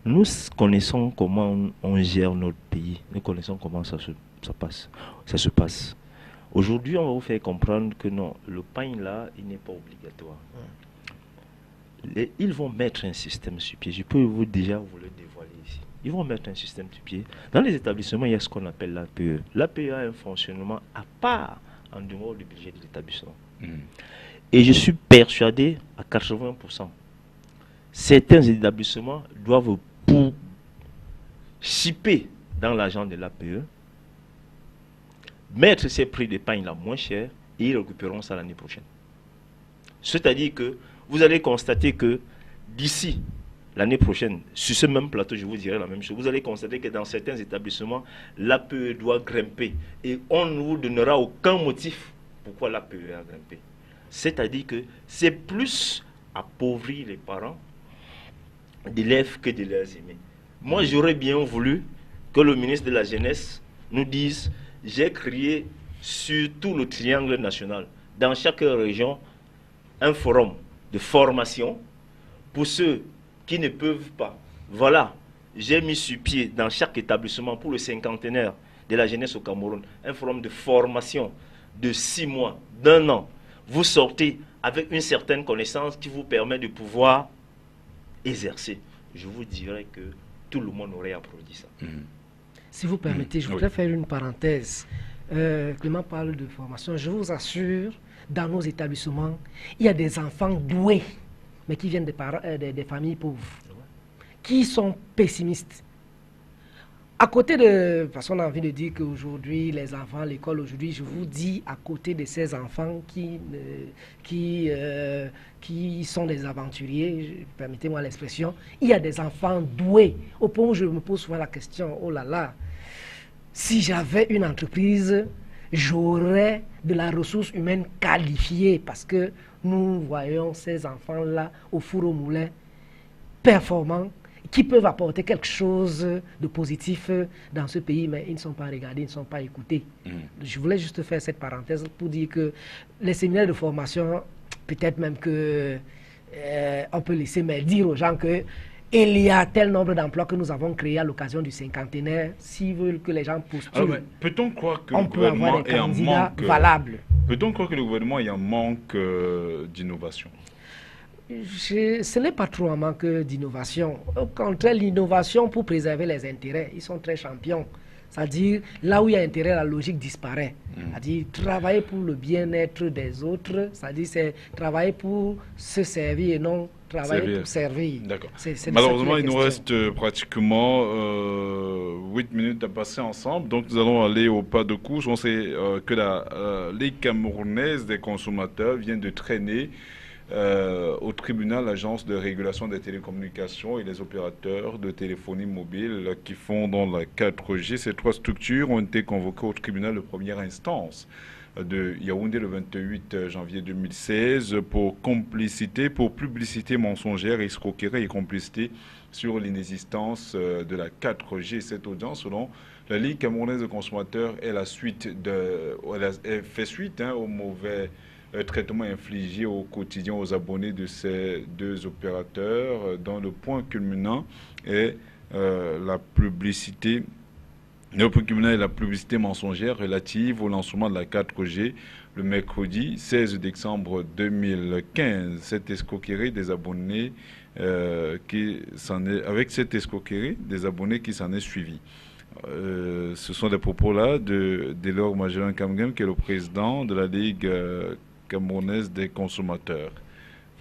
nous connaissons comment on gère notre pays. Nous connaissons comment ça se passe. Aujourd'hui, on va vous faire comprendre que non, le pain là, il n'est pas obligatoire. Ils vont mettre un système sur pied. Je peux déjà vous le dévoiler ici. Ils vont mettre un système sur pied. Dans les établissements, il y a ce qu'on appelle l'APE. L'APE a un fonctionnement à part en dehors du budget de l'établissement. Et je suis persuadé à 80%. Certains établissements doivent pour chipper dans l'argent de l'APE, mettre ces prix de pain là moins cher et ils récupéreront ça l'année prochaine. C'est-à-dire que vous allez constater que d'ici l'année prochaine, sur ce même plateau, je vous dirai la même chose. Vous allez constater que dans certains établissements, l'APE doit grimper et on ne vous donnera aucun motif pourquoi l'APE a grimpé. C'est-à-dire que c'est plus appauvrir les parents d'élèves que de leurs aînés. Moi, j'aurais bien voulu que le ministre de la Jeunesse nous dise: j'ai créé sur tout le triangle national, dans chaque région, un forum de formation pour ceux qui ne peuvent pas. Voilà, j'ai mis sur pied dans chaque établissement pour le cinquantenaire de la jeunesse au Cameroun, un forum de formation de 6 mois, d'1 an. Vous sortez avec une certaine connaissance qui vous permet de pouvoir exercer. Je vous dirais que tout le monde aurait applaudi ça. Si vous permettez, je voudrais faire une parenthèse. Clément parle de formation. Je vous assure, dans nos établissements, il y a des enfants doués, mais qui viennent des familles pauvres, qui sont pessimistes. À côté de... Parce qu'on a envie de dire qu'aujourd'hui, les enfants, l'école aujourd'hui, je vous dis, à côté de ces enfants qui sont des aventuriers, permettez-moi l'expression, il y a des enfants doués. Au point où je me pose souvent la question, oh là là, si j'avais une entreprise j'aurai de la ressource humaine qualifiée parce que nous voyons ces enfants-là au four au moulin, performants, qui peuvent apporter quelque chose de positif dans ce pays, mais ils ne sont pas regardés, ils ne sont pas écoutés. Je voulais juste faire cette parenthèse pour dire que les séminaires de formation, peut-être même que on peut laisser mais dire aux gens que il y a tel nombre d'emplois que nous avons créés à l'occasion du cinquantenaire. S'ils veulent que les gens postulent, peut-on croire que on le peut avoir gouvernement des est en candidats manque valables. Peut-on croire que le gouvernement est en manque d'innovation? Ce n'est pas trop un manque d'innovation. Au contraire, l'innovation pour préserver les intérêts, ils sont très champions. C'est-à-dire, là où il y a intérêt, la logique disparaît. C'est-à-dire, travailler pour le bien-être des autres, c'est-à-dire, c'est travailler pour se servir et non travailler pour servir. D'accord. C'est Malheureusement, il nous reste pratiquement 8 minutes à passer ensemble. Donc, nous allons aller au pas de course. On sait que la Ligue camerounaise des consommateurs vient de traîner au tribunal l'agence de régulation des télécommunications et les opérateurs de téléphonie mobile qui font dans la 4G. Ces trois structures ont été convoquées au tribunal de première instance de Yaoundé le 28 janvier 2016 pour complicité, pour publicité mensongère, escroquerie et complicité sur l'inexistence de la 4G. Cette audience, selon la Ligue camerounaise des consommateurs, est la suite elle fait suite au mauvais traitement infligé au quotidien aux abonnés de ces deux opérateurs, dont le point culminant est la publicité. Le point culminant est la publicité mensongère relative au lancement de la 4G le mercredi 16 décembre 2015. Cette escroquerie des abonnés avec cette escroquerie des abonnés qui s'en est suivie. Ce sont des propos-là de Delors Magellan Kamgem, qui est le président de la Ligue camerounaise des consommateurs.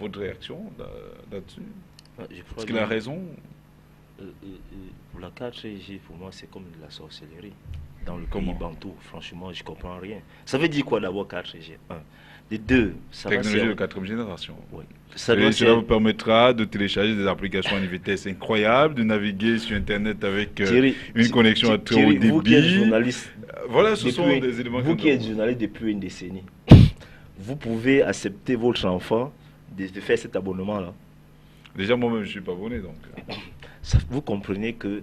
Votre réaction là-dessus? Est-ce qu'il a raison? Pour la 4G, pour moi, c'est comme de la sorcellerie. Dans le pays bantou, franchement, je ne comprends rien. Ça veut dire quoi d'abord 4G? De deux, ça technologie de 4e génération. Oui. Cela vous permettra de télécharger des applications à une vitesse incroyable, de naviguer sur Internet avec une connexion à très haut débit. Vous qui êtes journaliste, voilà, ce sont des éléments. Vous qui êtes journaliste depuis une décennie, vous pouvez accepter votre enfant de faire cet abonnement-là? Déjà, moi-même, je ne suis pas abonné, donc. Vous comprenez que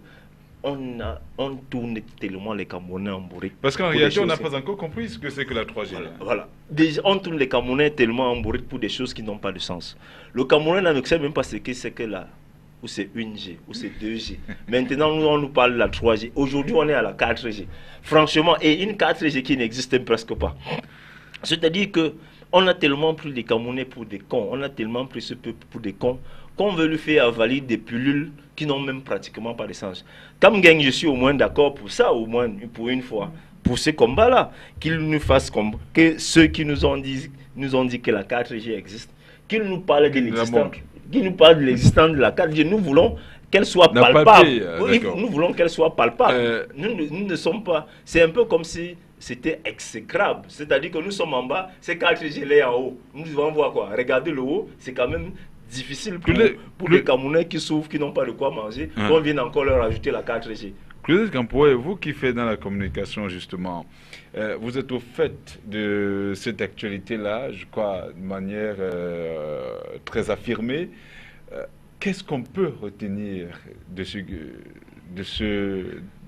on tourne tellement les Camerounais en bourrique. Parce qu'en réalité, on n'a pas encore compris ce que c'est que la 3G. Voilà. Déjà, on tourne les Camerounais tellement en bourrique pour des choses qui n'ont pas de sens. Le Camerounais ne sait même pas ce que c'est que là. Ou c'est 1G, ou c'est 2G. Maintenant, on nous parle de la 3G. Aujourd'hui, on est à la 4G. Franchement, et une 4G qui n'existe presque pas. C'est-à-dire que on a tellement pris les Camerounais pour des cons, on a tellement pris ce peuple pour des cons, qu'on veut lui faire avaler des pilules qui n'ont même pratiquement pas de sens. Comme gang, je suis au moins d'accord pour ça, au moins pour une fois, pour ce combat-là, qu'ils nous fassent comme que ceux qui nous ont dit que la 4G existe, qu'ils nous parlent de l'existence, qu'ils nous parlent de l'existence de la 4G. Nous voulons qu'elle soit palpable. Nous voulons qu'elle soit palpable. Nous ne sommes pas. C'est un peu comme si c'était exécrable. C'est-à-dire que nous sommes en bas, c'est 4G là en haut. Nous devons voir quoi. Regardez le haut, c'est quand même difficile pour les Camerounais qui souffrent, qui n'ont pas de quoi manger. On vient encore leur ajouter la 4G. Claudette Campoy, vous qui faites dans la communication justement, vous êtes au fait de cette actualité-là, je crois, de manière très affirmée. Qu'est-ce qu'on peut retenir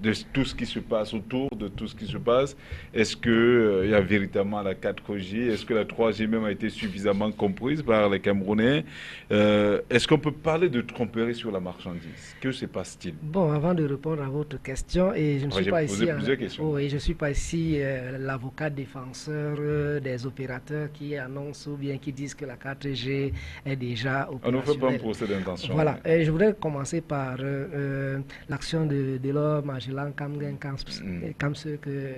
de tout ce qui se passe autour, de tout ce qui se passe? Est-ce qu'il y a véritablement la 4G? Est-ce que la 3G même a été suffisamment comprise par les Camerounais? Est-ce qu'on peut parler de tromperie sur la marchandise? Que se passe-t-il? Bon, avant de répondre à votre question, et je ne suis pas ici, je suis pas ici l'avocat défenseur des opérateurs qui annoncent ou bien qui disent que la 4G est déjà opérationnelle. On ne fait pas un procès d'intention. Voilà, et je voudrais commencer par l'action de Delors Magellan Kamgen, comme ce que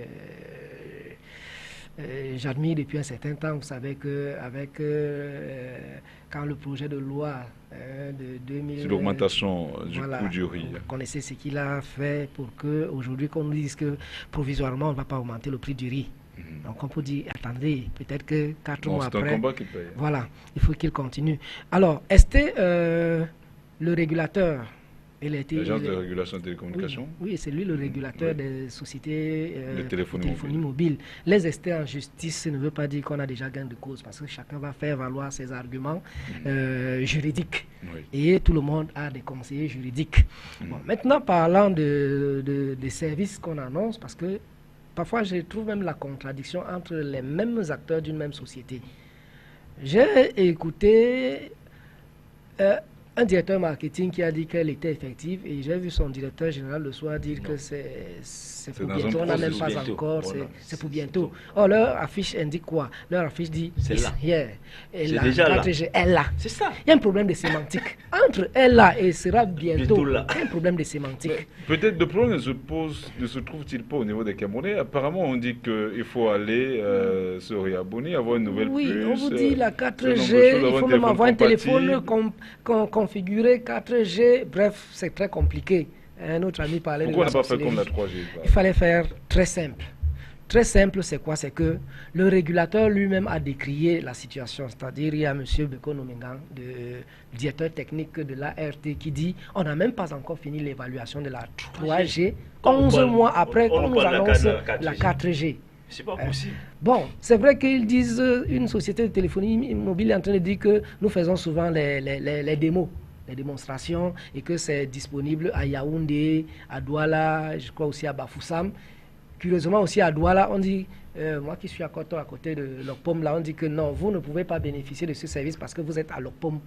j'admire depuis un certain temps. Vous savez qu'avec quand le projet de loi de 2000... C'est l'augmentation du coût du riz. Vous connaissez ce qu'il a fait pour qu'aujourd'hui, qu'on nous dise que provisoirement, on ne va pas augmenter le prix du riz. Donc on peut dire, attendez, peut-être que 4 mois après... C'est un combat qui paye. Voilà, il faut qu'il continue. Alors, est-ce que le régulateur L'agence de régulation des télécommunications. Oui, c'est lui le régulateur des sociétés de téléphonie mobile. Les estés en justice ne veut pas dire qu'on a déjà gain de cause, parce que chacun va faire valoir ses arguments juridiques. Oui. Et tout le monde a des conseillers juridiques. Bon, maintenant, parlant des services qu'on annonce, parce que parfois je trouve même la contradiction entre les mêmes acteurs d'une même société. J'ai écouté un directeur marketing qui a dit qu'elle était effective, et j'ai vu son directeur général le soir dire que c'est pour bientôt, on n'a même pas encore, c'est pour bientôt. Or, leur affiche indique quoi? Leur affiche dit c'est là. C'est déjà là. Elle là. C'est ça. Il y a un problème de sémantique. Entre elle là et sera bientôt là. Il y a un problème de sémantique. Peut-être le problème ne se trouve-t-il pas au niveau des Camerounais. Apparemment, on dit qu'il faut aller se réabonner, avoir une nouvelle puce. Oui, on vous dit la 4G, il faut même avoir un téléphone configuré 4G. Bref, c'est très compliqué. Un autre ami parlait Pourquoi de on n'a pas fait comme la 3G? Il fallait faire très simple. Très simple, c'est quoi? C'est que le régulateur lui-même a décrié la situation. C'est-à-dire, il y a M. Beko Nomengan, le directeur technique de l'ART, qui dit on n'a même pas encore fini l'évaluation de la 3G, 11 mois après qu'on nous annonce la 4G. C'est pas possible. Bon, c'est vrai qu'ils disent, une société de téléphonie mobile est en train de dire que nous faisons souvent les démos, les démonstrations, et que c'est disponible à Yaoundé, à Douala, je crois aussi à Bafoussam. Curieusement aussi à Douala, on dit, moi qui suis à côté de Lokpom, là, on dit que non, vous ne pouvez pas bénéficier de ce service parce que vous êtes à Lokpom.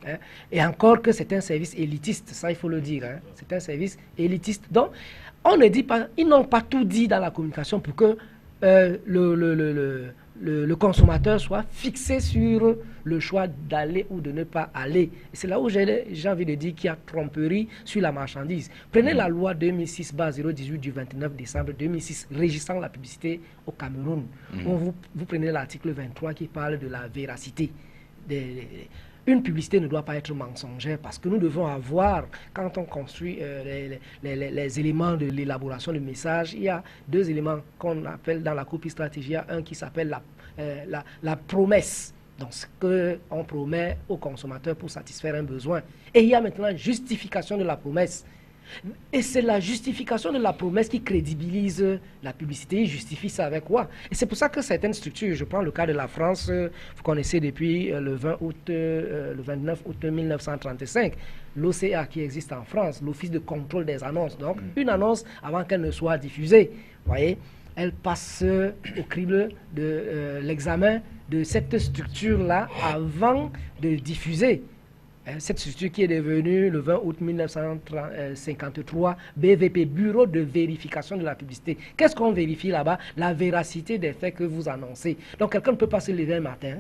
Hein. Et encore que c'est un service élitiste, ça il faut le dire. Hein. C'est un service élitiste. Donc, on ne dit pas, ils n'ont pas tout dit dans la communication pour que le consommateur soit fixé sur le choix d'aller ou de ne pas aller. Et c'est là où j'ai envie de dire qu'il y a tromperie sur la marchandise. Prenez la loi 2006-018 du 29 décembre 2006 régissant la publicité au Cameroun. Vous prenez l'article 23 qui parle de la véracité. Une publicité ne doit pas être mensongère parce que nous devons avoir, quand on construit les éléments de l'élaboration du message, il y a deux éléments qu'on appelle dans la copie stratégie. Il y a un qui s'appelle la promesse. Donc, ce qu'on promet au consommateur pour satisfaire un besoin. Et il y a maintenant une justification de la promesse. Et c'est la justification de la promesse qui crédibilise la publicité. Il justifie ça avec quoi? Et c'est pour ça que certaines structures, je prends le cas de la France, vous connaissez depuis le 29 août 1935, l'OCA qui existe en France, l'Office de contrôle des annonces. Donc, une annonce, avant qu'elle ne soit diffusée, voyez, elle passe au crible de l'examen de cette structure-là avant de diffuser. Cette structure qui est devenue le 20 août 1953 BVP, Bureau de vérification de la publicité. Qu'est-ce qu'on vérifie là-bas? La véracité des faits que vous annoncez. Donc quelqu'un ne peut pas se lever un matin,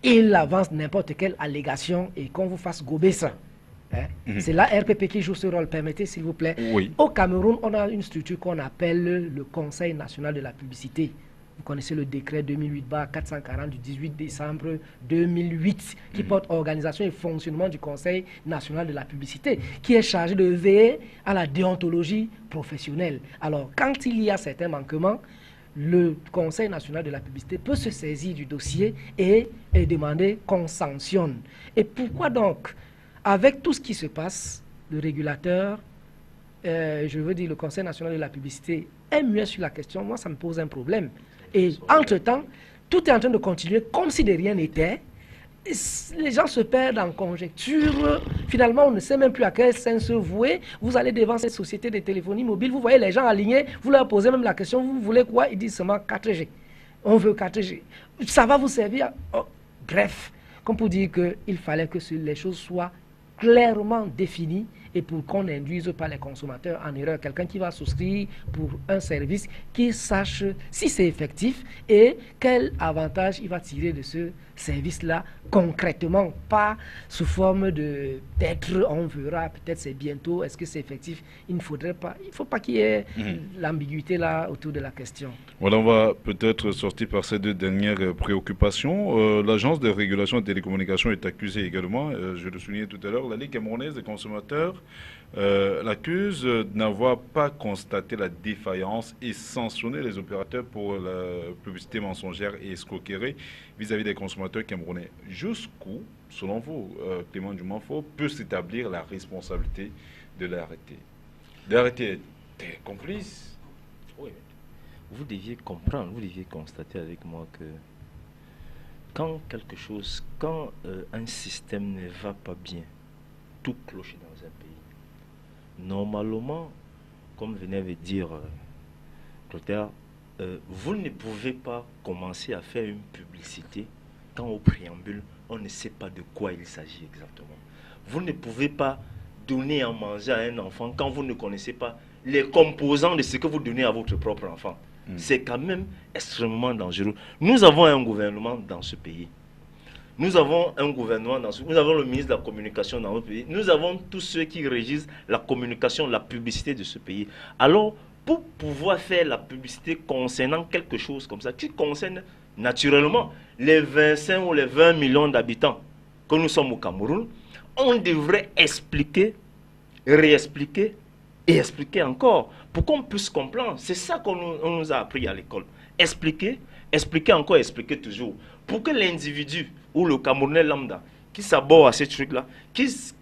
il avance n'importe quelle allégation et qu'on vous fasse gober ça. C'est la RPP qui joue ce rôle. Permettez s'il vous plaît. Oui. Au Cameroun, on a une structure qu'on appelle le Conseil national de la publicité. Vous connaissez le décret 2008-440 du 18 décembre 2008 qui porte organisation et fonctionnement du Conseil national de la publicité, qui est chargé de veiller à la déontologie professionnelle. Alors, quand il y a certains manquements, le Conseil national de la publicité peut se saisir du dossier et demander qu'on sanctionne. Et pourquoi donc, avec tout ce qui se passe, le régulateur, je veux dire le Conseil national de la publicité, est muet sur la question? Moi, ça me pose un problème. Et entre-temps, tout est en train de continuer comme si de rien n'était. Les gens se perdent en conjecture. Finalement, on ne sait même plus à quel sens se vouer. Vous allez devant cette société de téléphonie mobile, vous voyez les gens alignés, vous leur posez même la question, vous voulez quoi? Ils disent seulement 4G. On veut 4G. Ça va vous servir? Bref, comme pour dire qu'il fallait que les choses soient clairement définies et pour qu'on n'induise pas les consommateurs en erreur. Quelqu'un qui va souscrire pour un service, qui sache si c'est effectif et quel avantage il va tirer de ce service-là concrètement, pas sous forme de peut-être on verra, peut-être c'est bientôt, est-ce que c'est effectif? Il ne faudrait pas, il ne faut pas qu'il y ait l'ambiguïté là autour de la question. Voilà, on va peut-être sortir par ces deux dernières préoccupations. L'agence de régulation des télécommunications est accusée également, je le soulignais tout à l'heure, la Ligue camerounaise des consommateurs l'accuse de n'avoir pas constaté la défaillance et sanctionné les opérateurs pour la publicité mensongère et escroquerie vis-à-vis des consommateurs camerounais. Jusqu'où, selon vous, Clément Dumanfo, peut s'établir la responsabilité de l'ART. L'ART était complice. Oui. Vous deviez comprendre, vous deviez constater avec moi que quand un système ne va pas bien, tout cloche dans un pays. Normalement, comme venait de dire Clotaire, vous ne pouvez pas commencer à faire une publicité quand au préambule, on ne sait pas de quoi il s'agit exactement. Vous ne pouvez pas donner à manger à un enfant quand vous ne connaissez pas les composants de ce que vous donnez à votre propre enfant. C'est quand même extrêmement dangereux. Nous avons un gouvernement dans ce pays. Nous avons nous avons le ministre de la communication dans notre pays. Nous avons tous ceux qui régissent la communication, la publicité de ce pays. Alors, pour pouvoir faire la publicité concernant quelque chose comme ça, qui concerne naturellement les 25 ou les 20 millions d'habitants que nous sommes au Cameroun, on devrait expliquer, réexpliquer et expliquer encore pour qu'on puisse comprendre. C'est ça qu'on nous a appris à l'école. Expliquer, expliquer encore, expliquer toujours. Pour que l'individu ou le Camerounais lambda qui s'aborde à ces trucs-là,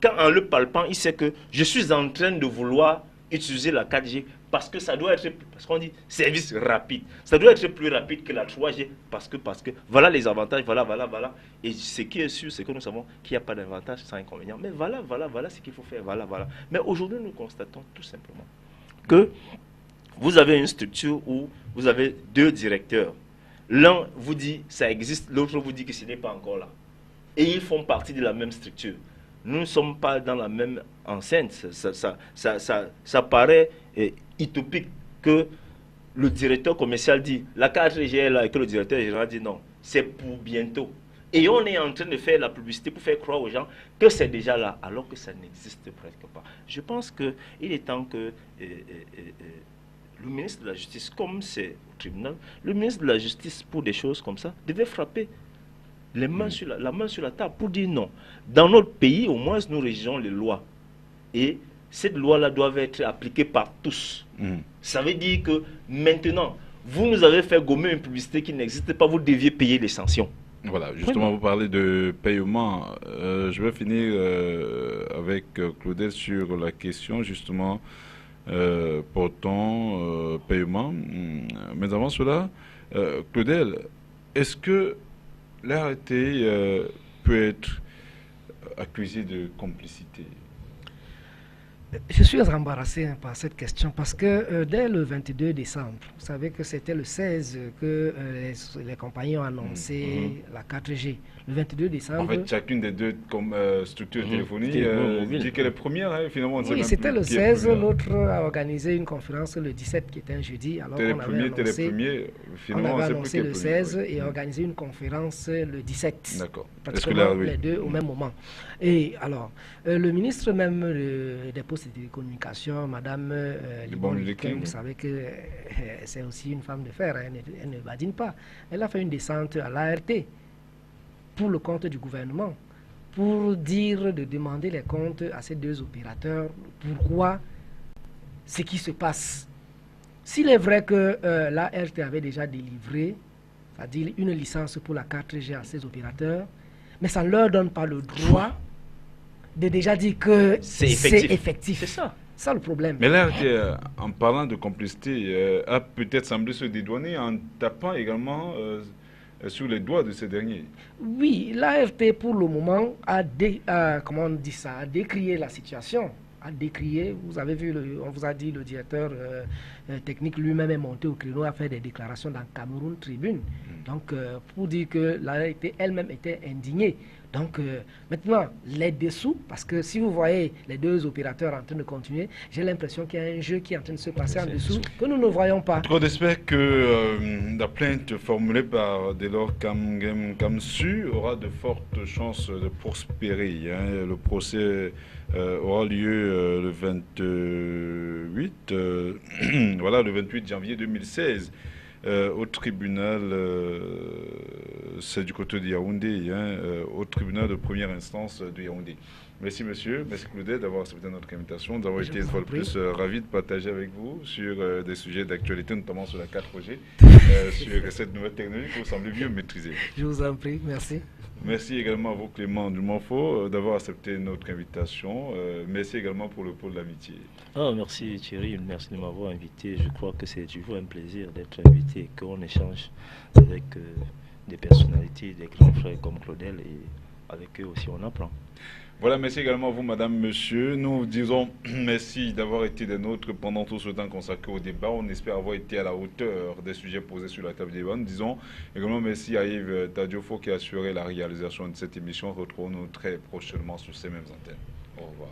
quand en le palpant, il sait que je suis en train de vouloir utiliser la 4G parce que ça doit être, parce qu'on dit service rapide. Ça doit être plus rapide que la 3G parce que voilà les avantages, voilà. Et ce qui est sûr, c'est que nous savons qu'il n'y a pas d'avantage sans inconvénient. Mais voilà ce qu'il faut faire, voilà. Mais aujourd'hui, nous constatons tout simplement que vous avez une structure où vous avez deux directeurs. L'un vous dit ça existe, l'autre vous dit que ce n'est pas encore là. Et ils font partie de la même structure. Nous ne sommes pas dans la même enceinte. Ça paraît utopique que le directeur commercial dit la 4G est là et que le directeur général dit non, c'est pour bientôt. Et on est en train de faire la publicité pour faire croire aux gens que c'est déjà là, alors que ça n'existe presque pas. Je pense qu'il est temps que le ministre de la Justice, comme c'est au tribunal, le ministre de la Justice, pour des choses comme ça, devait frapper la main sur la table pour dire non. Dans notre pays, au moins, nous régisons les lois. Et cette loi-là doit être appliquée par tous. Ça veut dire que maintenant, vous nous avez fait gommer une publicité qui n'existe pas, vous deviez payer les sanctions. Voilà, justement, vous parlez de paiement. Je vais finir avec Claudel sur la question, justement, portant paiement. Mais avant cela, Claudel, est-ce que l'ART peut être accusé de complicité? Je suis embarrassé par cette question parce que dès le 22 décembre, vous savez que c'était le 16 que les compagnies ont annoncé la 4G. Le 22 décembre... En fait, chacune des deux structures téléphoniques dit qu'elle est première, hein, finalement. Oui, c'était le 16, l'autre a organisé une conférence le 17 qui était un jeudi. Alors on avait annoncé le 16 et organisé une conférence le 17. D'accord. Pratiquement les deux au même moment. Et alors, le ministre même des Postes et Télécommunications, Madame Libon-Liquin, vous savez que c'est aussi une femme de fer, hein, elle ne badine pas. Elle a fait une descente à l'ART pour le compte du gouvernement, pour dire de demander les comptes à ces deux opérateurs, pourquoi ce qui se passe. S'il est vrai que l'ART avait déjà délivré, c'est-à-dire une licence pour la 4G à ces opérateurs, mais ça ne leur donne pas le droit de déjà dire que c'est effectif. C'est ça le problème. Mais l'ART, en parlant de complicité, a peut-être semblé se dédouaner en tapant également sur les doigts de ces derniers. Oui, l'ART pour le moment a décrié la situation. A décrié, vous avez vu, on vous a dit, le directeur technique lui-même est monté au créneau, a fait des déclarations dans Cameroun Tribune. Donc, pour dire que l'ART elle-même était indignée. Donc, maintenant, les dessous, parce que si vous voyez les deux opérateurs en train de continuer, j'ai l'impression qu'il y a un jeu qui est en train de se passer en dessous, que nous ne voyons pas. On espère que la plainte formulée par Delors Kamsu aura de fortes chances de prospérer. Hein. Le procès aura lieu le 28, voilà, le 28 janvier 2016. Au tribunal, c'est du côté de Yaoundé, hein, au tribunal de première instance de Yaoundé. Merci monsieur, merci Claudel d'avoir accepté notre invitation, d'avoir été une fois de plus ravi de partager avec vous sur des sujets d'actualité, notamment sur la 4G, sur cette nouvelle technologie que vous semblez mieux maîtriser. Je vous en prie, merci. Merci également à vous, Clément Dumonfo, d'avoir accepté notre invitation. Merci également pour le pôle d'amitié. Ah, merci Thierry, merci de m'avoir invité. Je crois que c'est toujours un plaisir d'être invité, qu'on échange avec des personnalités, des grands frères comme Claudel, et avec eux aussi on apprend. Voilà, merci également à vous, madame, monsieur. Nous vous disons merci d'avoir été des nôtres pendant tout ce temps consacré au débat. On espère avoir été à la hauteur des sujets posés sur la table des débat. Nous disons également merci à Yves Tadiofo qui a assuré la réalisation de cette émission. Retrouvons-nous très prochainement sur ces mêmes antennes. Au revoir.